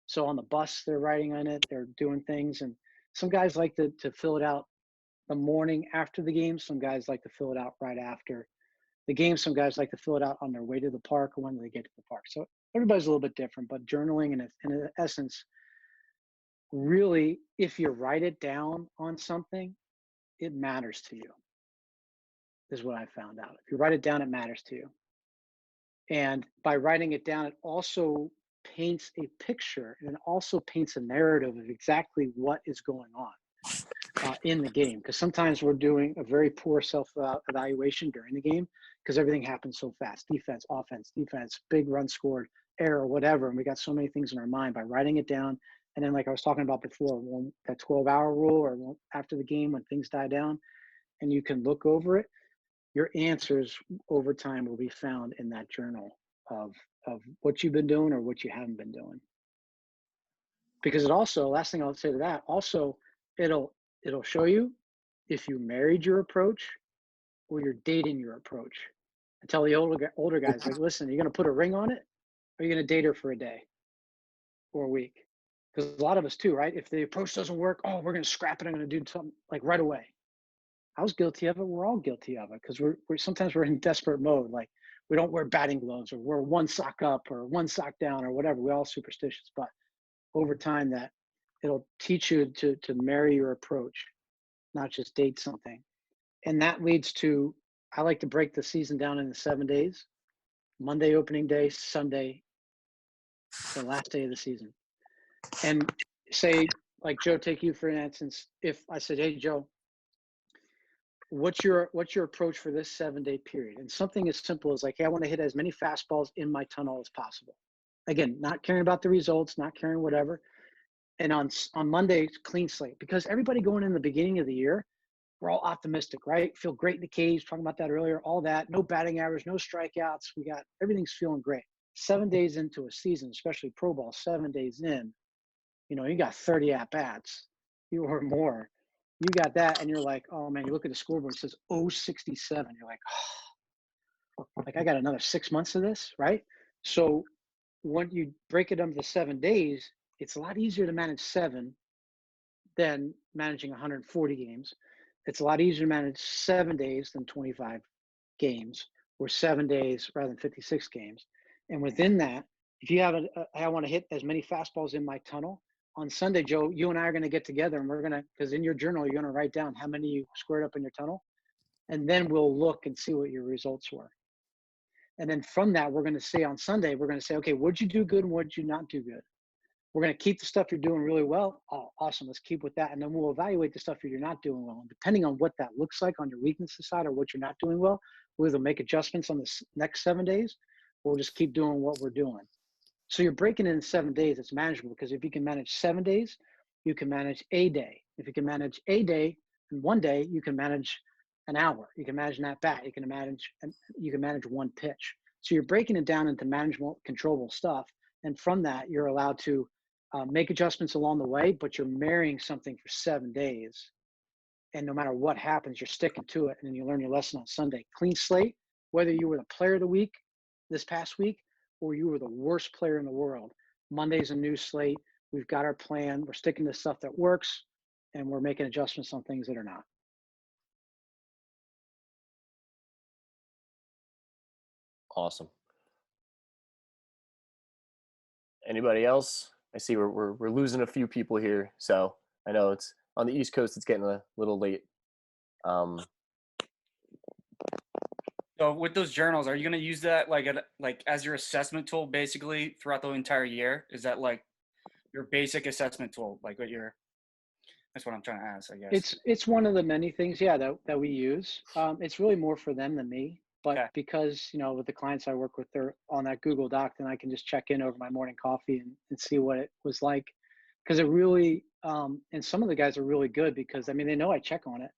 So on the bus, they're writing on it, they're doing things. And some guys like to fill it out the morning after the game. Some guys like to fill it out right after the game. Some guys like to fill it out on their way to the park or when they get to the park. So everybody's a little bit different, but journaling in essence, really, if you write it down on something, it matters to you, is what I found out. If you write it down, it matters to you. And by writing it down, it also paints a picture, and it also paints a narrative of exactly what is going on in the game. Because sometimes we're doing a very poor self-evaluation during the game because everything happens so fast. Defense, offense, big run scored, error, whatever. And we got so many things in our mind. By writing it down, and then like I was talking about before, that 12-hour rule, or after the game when things die down and you can look over it, your answers over time will be found in that journal of what you've been doing or what you haven't been doing. Because it also, last thing I'll say to that, also it'll show you if you married your approach or you're dating your approach. I tell the older guys, like, listen, are you going to put a ring on it? Or are you going to date her for a day or a week? Because a lot of us too, right? If the approach doesn't work, oh, we're going to scrap it. I'm going to do something like right away. I was guilty of it. We're all guilty of it because we're sometimes we're in desperate mode. Like we don't wear batting gloves or we're one sock up or one sock down or whatever. We're all superstitious, but over time that it'll teach you to marry your approach, not just date something. And that leads to, I like to break the season down into 7 days: Monday opening day, Sunday, the last day of the season. And say, like Joe, take you for instance, if I said, hey Joe, what's your approach for this 7-day period? And something as simple as like, hey, I want to hit as many fastballs in my tunnel as possible. Again, not caring about the results, not caring whatever. And on Monday, clean slate, because everybody going in the beginning of the year, we're all optimistic, right? Feel great in the cage, talking about that earlier, all that, no batting average, no strikeouts. Everything's feeling great. 7 days into a season, especially pro ball, 7 days in, you got 30 at-bats, or more. You got that, and you're like, oh man, you look at the scoreboard, it says 067. You're like, oh, like I got another 6 months of this, right? So when you break it up to 7 days, it's a lot easier to manage 7 than managing 140 games. It's a lot easier to manage 7 days than 25 games, or 7 days rather than 56 games. And within that, if you have I want to hit as many fastballs in my tunnel. On Sunday, Joe, you and I are going to get together and we're going to, because in your journal, you're going to write down how many you squared up in your tunnel. And then we'll look and see what your results were. And then from that, we're going to say on Sunday, we're going to say, okay, what'd you do good and what'd you not do good? We're going to keep the stuff you're doing really well. Oh, awesome. Let's keep with that. And then we'll evaluate the stuff you're not doing well. And depending on what that looks like on your weaknesses side or what you're not doing well, we'll either make adjustments on the next 7 days, or we'll just keep doing what we're doing. So you're breaking it in 7 days. It's manageable, because if you can manage 7 days, you can manage a day. If you can manage a day in 1 day, you can manage an hour. You can manage an at bat. You can manage one pitch. So you're breaking it down into manageable, controllable stuff. And from that, you're allowed to make adjustments along the way, but you're marrying something for 7 days. And no matter what happens, you're sticking to it. And then you learn your lesson on Sunday. Clean slate, whether you were the player of the week this past week, or you were the worst player in the world. Monday's a new slate. We've got our plan. We're sticking to stuff that works, and we're making adjustments on things that are not. Awesome. Anybody else? I see we're losing a few people here, so I know it's on the East Coast. It's getting a little late. So with those journals, are you going to use that like as your assessment tool basically throughout the entire year? Is that like your basic assessment tool? Like that's what I'm trying to ask, I guess. It's one of the many things, yeah, that we use. It's really more for them than me, but Okay. because, with the clients I work with, they're on that Google Doc, then I can just check in over my morning coffee and see what it was like. Because it really, and some of the guys are really good because, they know I check on it,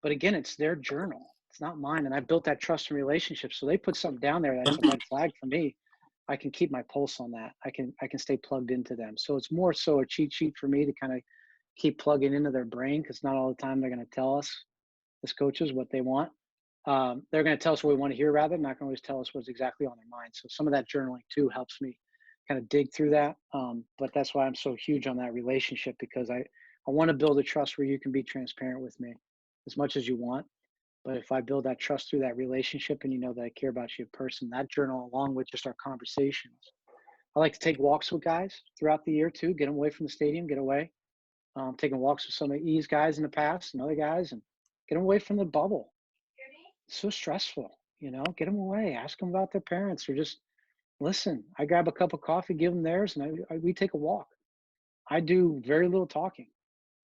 but again, it's their journal. It's not mine. And I built that trust and relationship. So they put something down there that's a red flag for me. I can keep my pulse on that. I can stay plugged into them. So it's more so a cheat sheet for me to kind of keep plugging into their brain, because not all the time they're going to tell us as coaches what they want. They're going to tell us what we want to hear, rather. Not going to always tell us what's exactly on their mind. So some of that journaling too helps me kind of dig through that. But that's why I'm so huge on that relationship, because I want to build a trust where you can be transparent with me as much as you want. But if I build that trust through that relationship, and that I care about you as a person, that journal, along with just our conversations. I like to take walks with guys throughout the year too, get them away from the stadium, get away. Taking walks with some of these guys in the past and other guys, and get them away from the bubble. It's so stressful, get them away, ask them about their parents, or just listen. I grab a cup of coffee, give them theirs, and we take a walk. I do very little talking.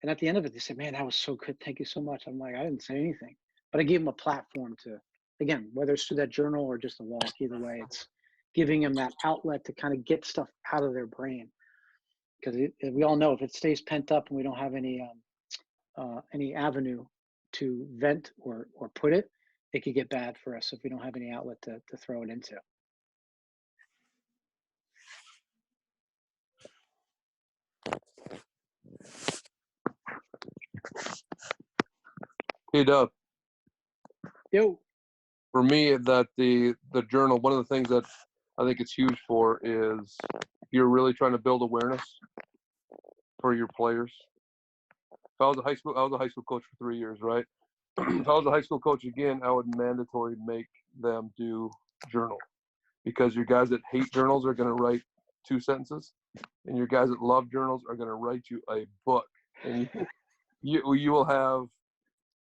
And at the end of it, they say, man, that was so good. Thank you so much. I'm like, I didn't say anything, but I gave them a platform to, again, whether it's through that journal or just a walk, either way, it's giving them that outlet to kind of get stuff out of their brain. Because we all know if it stays pent up and we don't have any avenue to vent or put it, it could get bad for us if we don't have any outlet to throw it into. Hey, Doug. Yo. For me, that the journal, one of the things that I think it's huge for is if you're really trying to build awareness for your players. If I was a high school coach for 3 years, right? If I was a high school coach again, I would mandatory make them do journal, because your guys that hate journals are going to write 2 sentences, and your guys that love journals are going to write you a book, and you will have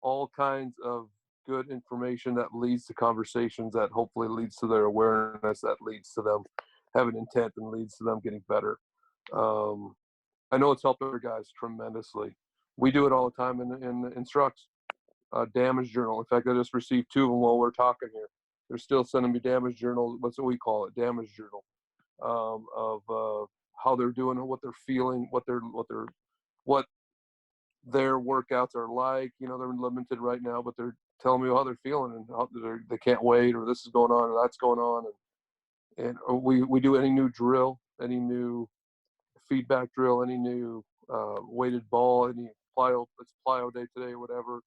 all kinds of good information that leads to conversations that hopefully leads to their awareness, that leads to them having intent, and leads to them getting better. I know it's helped our guys tremendously. We do it all the time in Instructs. Damage journal. In fact, I just received 2 of them while we're talking here. They're still sending me damage journals. What's what we call it? Damage journal of how they're doing, what they're feeling, what their workouts are like. They're limited right now, but they're telling me how they're feeling and how they can't wait, or this is going on, or that's going on. And we do any new drill, any new feedback drill, any new weighted ball, any it's plyo day today, whatever.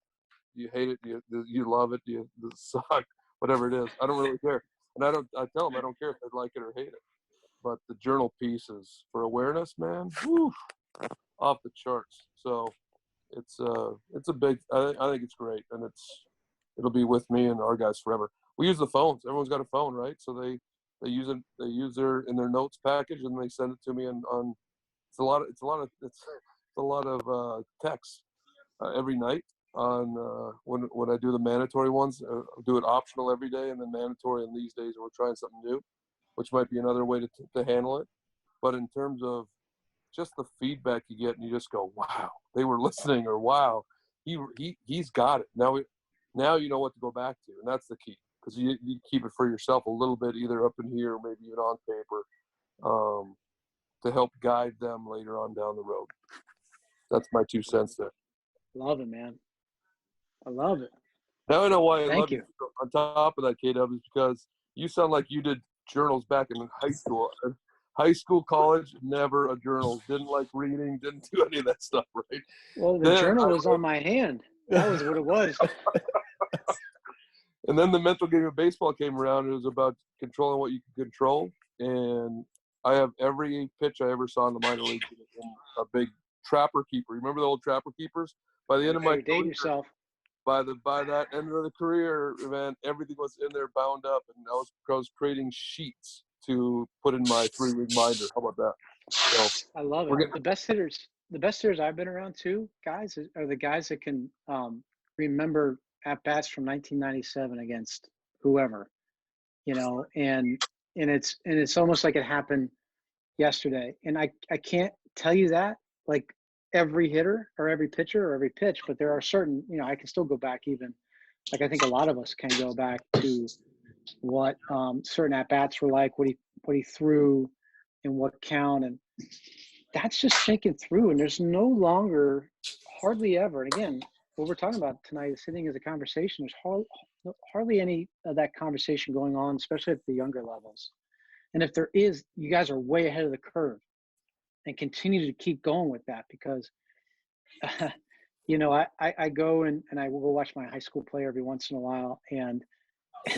Do you hate it? Do you love it? Does it suck? Whatever it is, I don't really care. And I tell them I don't care if they like it or hate it. But the journal piece is for awareness, man, whew, off the charts. So it's a big. I think it's great, and it'll be with me and our guys forever. We use the phones. Everyone's got a phone, right? So They use it. They use in their notes package, and they send it to me on. It's a lot of text every night on when I do the mandatory ones. I do it optional every day, and then mandatory. And these days, we're trying something new, which might be another way to handle it. But in terms of just the feedback you get, and you just go, "Wow, they were listening," or "Wow, he's got it." Now you know what to go back to, and that's the key, because you keep it for yourself a little bit, either up in here or maybe even on paper, to help guide them later on down the road. That's my 2 cents there. Love it, man. I love it. Now I know why I Thank love you. On top of that, KW, is because you sound like you did journals back in high school. High school, college, never a journal. Didn't like reading, didn't do any of that stuff, right? Well, the journal was on my hand. That was what it was. And then the mental game of baseball came around. It was about controlling what you can control. And I have every pitch I ever saw in the minor leagues in a big trapper keeper. Remember the old trapper keepers? By the end of my Date career, yourself. by that end of the career, man, everything was in there bound up, and I was creating sheets to put in my 3-week minder. How about that? So I love it. The best hitters I've been around too, guys, are the guys that can remember at bats from 1997 against whoever, and it's almost like it happened yesterday. And I can't tell you that like every hitter or every pitcher or every pitch, but there are certain, I can still go back, even like I think a lot of us can go back to what certain at bats were like, what he threw and what count, and that's just thinking through. And there's no longer hardly ever. And again, what we're talking about tonight is sitting as a conversation. There's hardly any of that conversation going on, especially at the younger levels. And if there is, you guys are way ahead of the curve, and continue to keep going with that, because I go and I will go watch my high school play every once in a while, and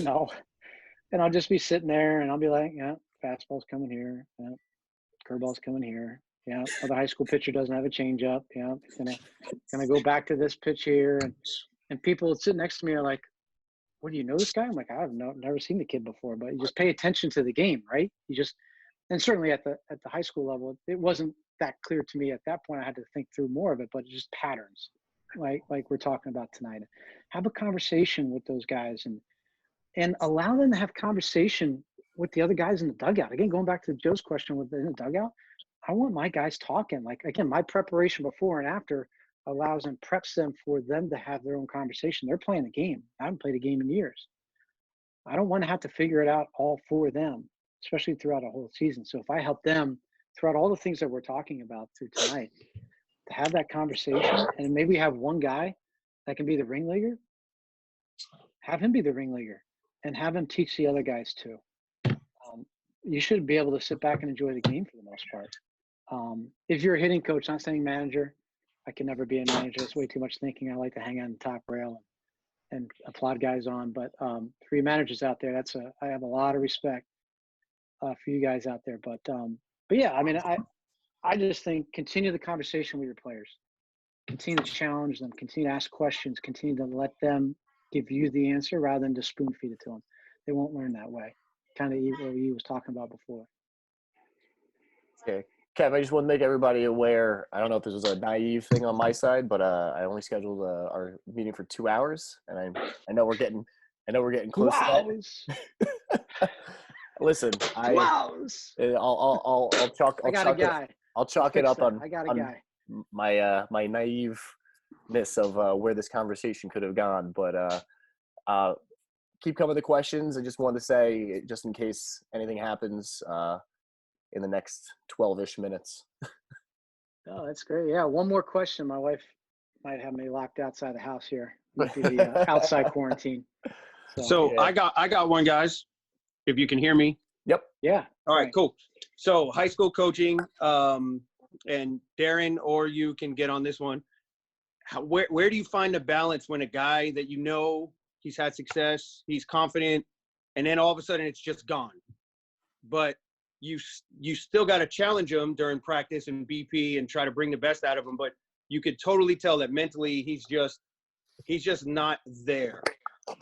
I'll just be sitting there and I'll be like, yeah, fastball's coming here, yeah, curveball's coming here, yeah, the high school pitcher doesn't have a changeup, yeah, gonna go back to this pitch here, and people that sit next to me are like, what, do you know this guy? I'm like, I've never seen the kid before, but you just pay attention to the game, right? And certainly at the high school level, it wasn't that clear to me at that point. I had to think through more of it, but just patterns, like we're talking about tonight. Have a conversation with those guys and allow them to have conversation with the other guys in the dugout. Again, going back to Joe's question in the dugout, I want my guys talking. Like, again, my preparation before and after allows and preps them for them to have their own conversation. They're playing the game. I haven't played a game in years. I don't want to have to figure it out all for them, especially throughout a whole season. So if I help them throughout all the things that we're talking about through tonight, to have that conversation, and maybe have one guy that can be the ringleader, have him be the ringleader, and have him teach the other guys too. You should be able to sit back and enjoy the game for the most part. If you're a hitting coach, not saying manager, I can never be a manager. It's way too much thinking. I like to hang on the top rail and applaud guys on. But for you managers out there, I have a lot of respect for you guys out there. But yeah, I mean, I just think continue the conversation with your players. Continue to challenge them. Continue to ask questions. Continue to let them give you the answer rather than just spoon feed it to them. They won't learn that way. Kind of what you was talking about before. Okay. Kev, I just want to make everybody aware. I don't know if this was a naive thing on my side, but I only scheduled our meeting for 2 hours, and I know we're getting close to that. Listen, I'll chalk. I got a guy. I'll chalk it up on. I got a guy. My naiveness of where this conversation could have gone, but keep coming to questions. I just wanted to say, just in case anything happens in the next 12-ish minutes. Oh, that's great. Yeah, one more question. My wife might have me locked outside the house here. Might be the outside quarantine. So yeah. I got one, guys. If you can hear me. Yep. Yeah. All right, cool. So high school coaching, and Darren or you can get on this one. Where do you find the balance when a guy that he's had success, he's confident, and then all of a sudden it's just gone? But you still got to challenge him during practice and BP and try to bring the best out of him. But you could totally tell that mentally he's just not there.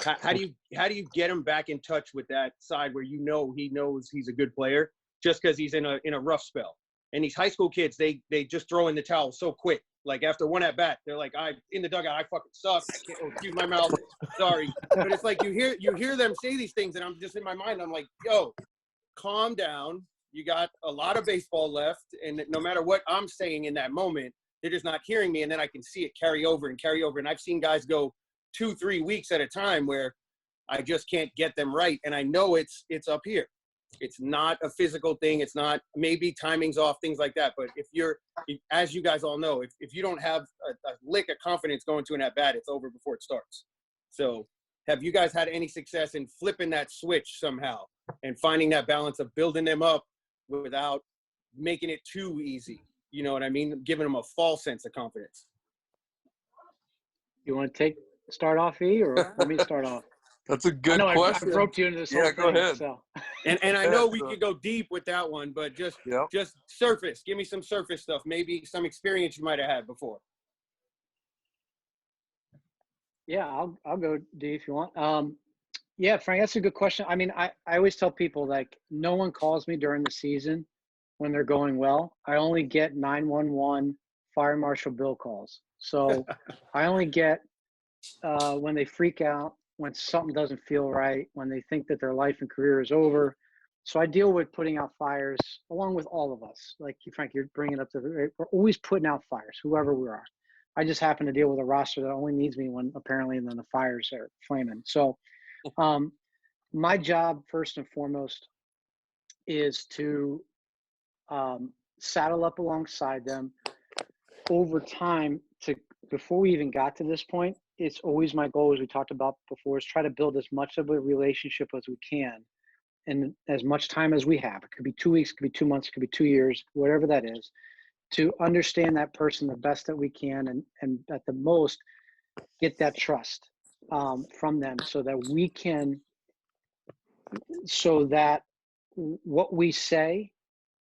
how do you get him back in touch with that side where he knows he's a good player just because he's in a rough spell? And these high school kids, they just throw in the towel so quick. Like after one at bat, they're like, "I in the dugout, I fucking suck. I can't, oh, excuse my mouth, sorry." But it's like you hear them say these things, and I'm just in my mind, I'm like, "Yo, calm down. You got a lot of baseball left, and no matter what I'm saying in that moment, they're just not hearing me." And then I can see it carry over. And I've seen guys go 2-3 weeks at a time where I just can't get them right, and I know it's up here. It's not a physical thing. It's not, maybe timing's off, things like that. But as you guys all know, if you don't have a lick of confidence going to an at-bat, it's over before it starts. So have you guys had any success in flipping that switch somehow and finding that balance of building them up without making it too easy? You know what I mean? Giving them a false sense of confidence. You want to start off, E, or let me start off? That's a good I question. I roped you into this whole Yeah, thing. go ahead. So. And I know we could go deep with that one, but just surface. Give me some surface stuff. Maybe some experience you might have had before. Yeah, I'll go D if you want. Yeah, Frank, that's a good question. I mean, I always tell people, like, no one calls me during the season when they're going well. I only get 911 Fire Marshal Bill calls. So I only get when they freak out, when something doesn't feel right, when they think that their life and career is over. So I deal with putting out fires along with all of us. Like you, Frank, you're bringing up we're always putting out fires, whoever we are. I just happen to deal with a roster that only needs me when apparently then the fires are flaming. So my job first and foremost is to saddle up alongside them over time. Before we even got to this point, it's always my goal, as we talked about before, is try to build as much of a relationship as we can in as much time as we have. It could be 2 weeks, it could be 2 months, it could be 2 years, whatever that is, to understand that person the best that we can, and at the most get that trust from them, so that what we say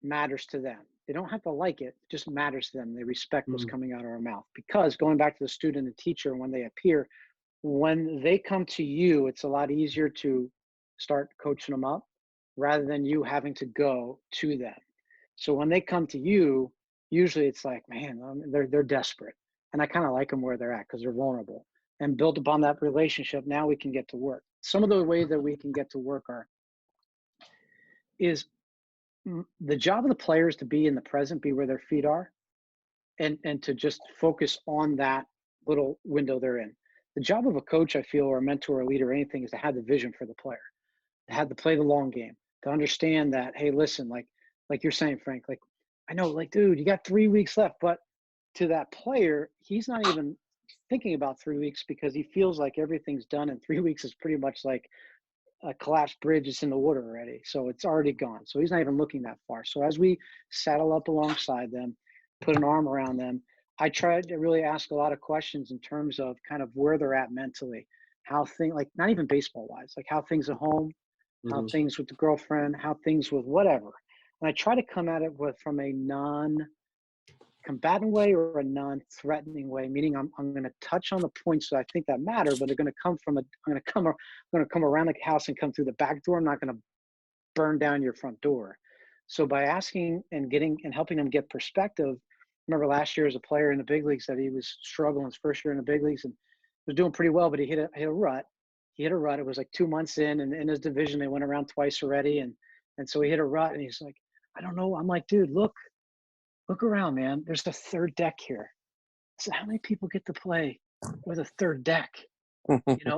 matters to them. They don't have to like it, it just matters to them. They respect what's coming out of our mouth. Because going back to the student and teacher, when they appear, when they come to you, it's a lot easier to start coaching them up rather than you having to go to them. So when they come to you, usually it's like, man, they're desperate. And I kind of like them where they're at because they're vulnerable. And built upon that relationship, now we can get to work. Some of the ways that we can get to work is the job of the players to be in the present, be where their feet are, and to just focus on that little window they're in. The job of a coach, I feel, or a mentor or leader or anything, is to have the vision for the player, to have to play the long game, to understand that, hey, listen, like you're saying, Frank, like, I know, like, dude, you got 3 weeks left, but to that player, he's not even thinking about 3 weeks because he feels like everything's done, and 3 weeks is pretty much like a collapsed bridge is in the water already. So it's already gone. So he's not even looking that far. So as we saddle up alongside them, put an arm around them, I try to really ask a lot of questions in terms of kind of where they're at mentally, how things, like not even baseball wise, like how things at home, how things with the girlfriend, how things with whatever. And I try to come at it from a non-combatant way or a non-threatening way, meaning I'm going to touch on the points that I think that matter, but they're going to come I'm going to come around the house and come through the back door. I'm not going to burn down your front door. So by asking and helping them get perspective. Remember last year as a player in the big leagues that he was struggling his first year in the big leagues and was doing pretty well, but he hit a rut. It was like 2 months in, and in his division, they went around twice already. And so he hit a rut, and he's like, I don't know. I'm like, dude, look around, man. There's a third deck here. So how many people get to play with a third deck,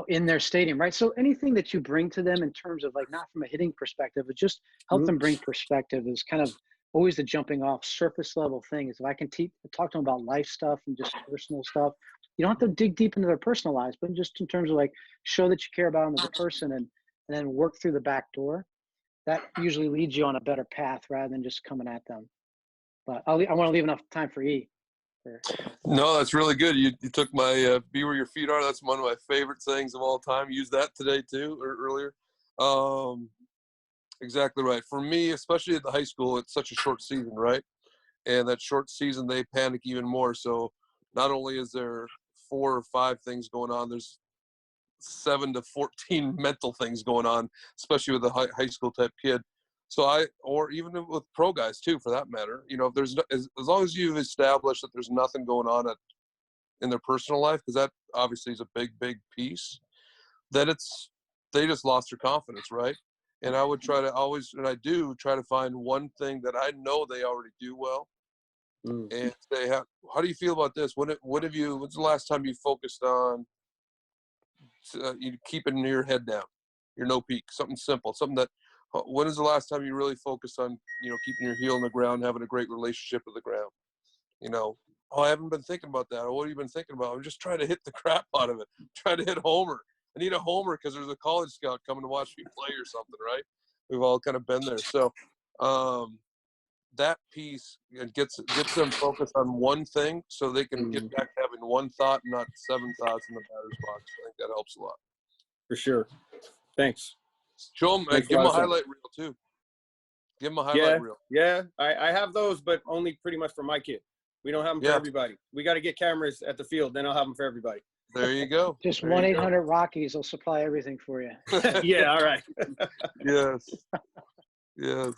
in their stadium, right? So anything that you bring to them in terms of, like, not from a hitting perspective, but just help them bring perspective is kind of always the jumping off surface level thing. Is if I can talk to them about life stuff and just personal stuff. You don't have to dig deep into their personal lives, but just in terms of, like, show that you care about them as a person and then work through the back door. That usually leads you on a better path rather than just coming at them. But I want to leave enough time for E. No, that's really good. You took my be where your feet are. That's one of my favorite sayings of all time. Use that today too, or earlier. Exactly right. For me, especially at the high school, it's such a short season, right? And that short season, they panic even more. So not only is there 4 or 5 things going on, there's 7 to 14 mental things going on, especially with a high school type kid. So or even with pro guys too, for that matter, you know, if there's as long as you've established that there's nothing going on in their personal life, because that obviously is a big piece, then they just lost their confidence, right? And I would try to always, and I do try to find one thing that I know they already do well, and say, how do you feel about this? When's the last time you focused on you keeping your head down, your no peak, something simple, something that, when is the last time you really focused on, you know, keeping your heel in the ground, having a great relationship with the ground? You know, oh, I haven't been thinking about that. Or what have you been thinking about? I'm just trying to hit the crap out of it. Trying to hit homer. I need a homer because there's a college scout coming to watch me play or something, right? We've all kind of been there. So that piece gets them focused on one thing so they can get back to having one thought, not 7 thoughts in the batter's box. I think that helps a lot. For sure. Thanks. Show them, Makes a give them lot a of sense. highlight reel too. Give them a highlight reel. Yeah, I have those, but only pretty much for my kid. We don't have them for everybody. We got to get cameras at the field, then I'll have them for everybody. There you go. Just There you go. 1-800-Rockies will supply everything for you. Yeah, all right. Yes. Yes.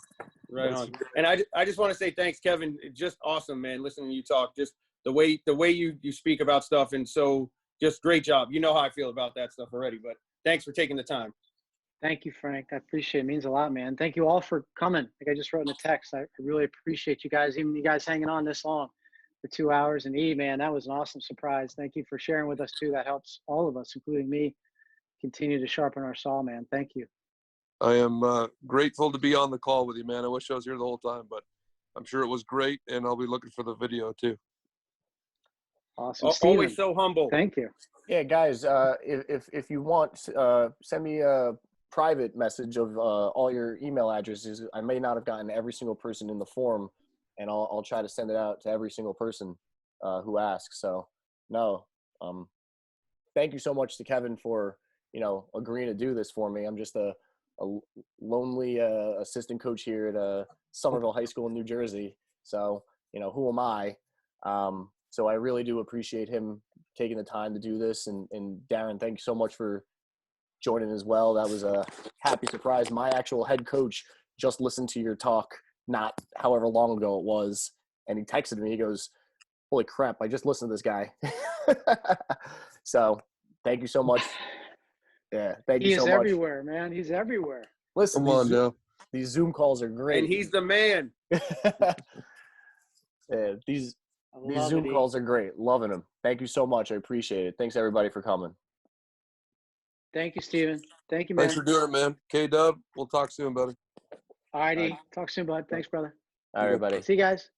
Right That's on. And I just want to say thanks, Kevin. Just awesome, man, listening to you talk. Just the way you speak about stuff, and so just great job. You know how I feel about that stuff already, but thanks for taking the time. Thank you, Frank. I appreciate it. It means a lot, man. Thank you all for coming. Like I just wrote in the text, I really appreciate you guys, even you guys hanging on this long for 2 hours. And man, that was an awesome surprise. Thank you for sharing with us too. That helps all of us, including me, continue to sharpen our saw, man. Thank you. I am grateful to be on the call with you, man. I wish I was here the whole time, but I'm sure it was great, and I'll be looking for the video too. Awesome. Always Steven, so humble. thank you. Yeah, guys, if you want, send me a private message of all your email addresses. I may not have gotten every single person in the forum, and I'll try to send it out to every single person who asks. So, no, thank you so much to Kevin for, you know, agreeing to do this for me. I'm just a lonely assistant coach here at Somerville High School in New Jersey. So, you know, who am I? So I really do appreciate him taking the time to do this. And Darren, thank you so much for joining as well. That was a happy surprise. My actual head coach just listened to your talk, not however long ago it was. And he texted me, he goes, holy crap, I just listened to this guy. So thank you so much. Yeah, thank you so much. He is everywhere, man. He's everywhere. Listen, Come on now. these Zoom calls are great. And he's the man. Yeah, these I Zoom love it, E. calls are great. Loving them. Thank you so much. I appreciate it. Thanks everybody for coming. Thank you, Steven. Thank you, man. Thanks for doing it, man. K-Dub, we'll talk soon, buddy. All righty. Talk soon, bud. Thanks, brother. All right, everybody. See you guys.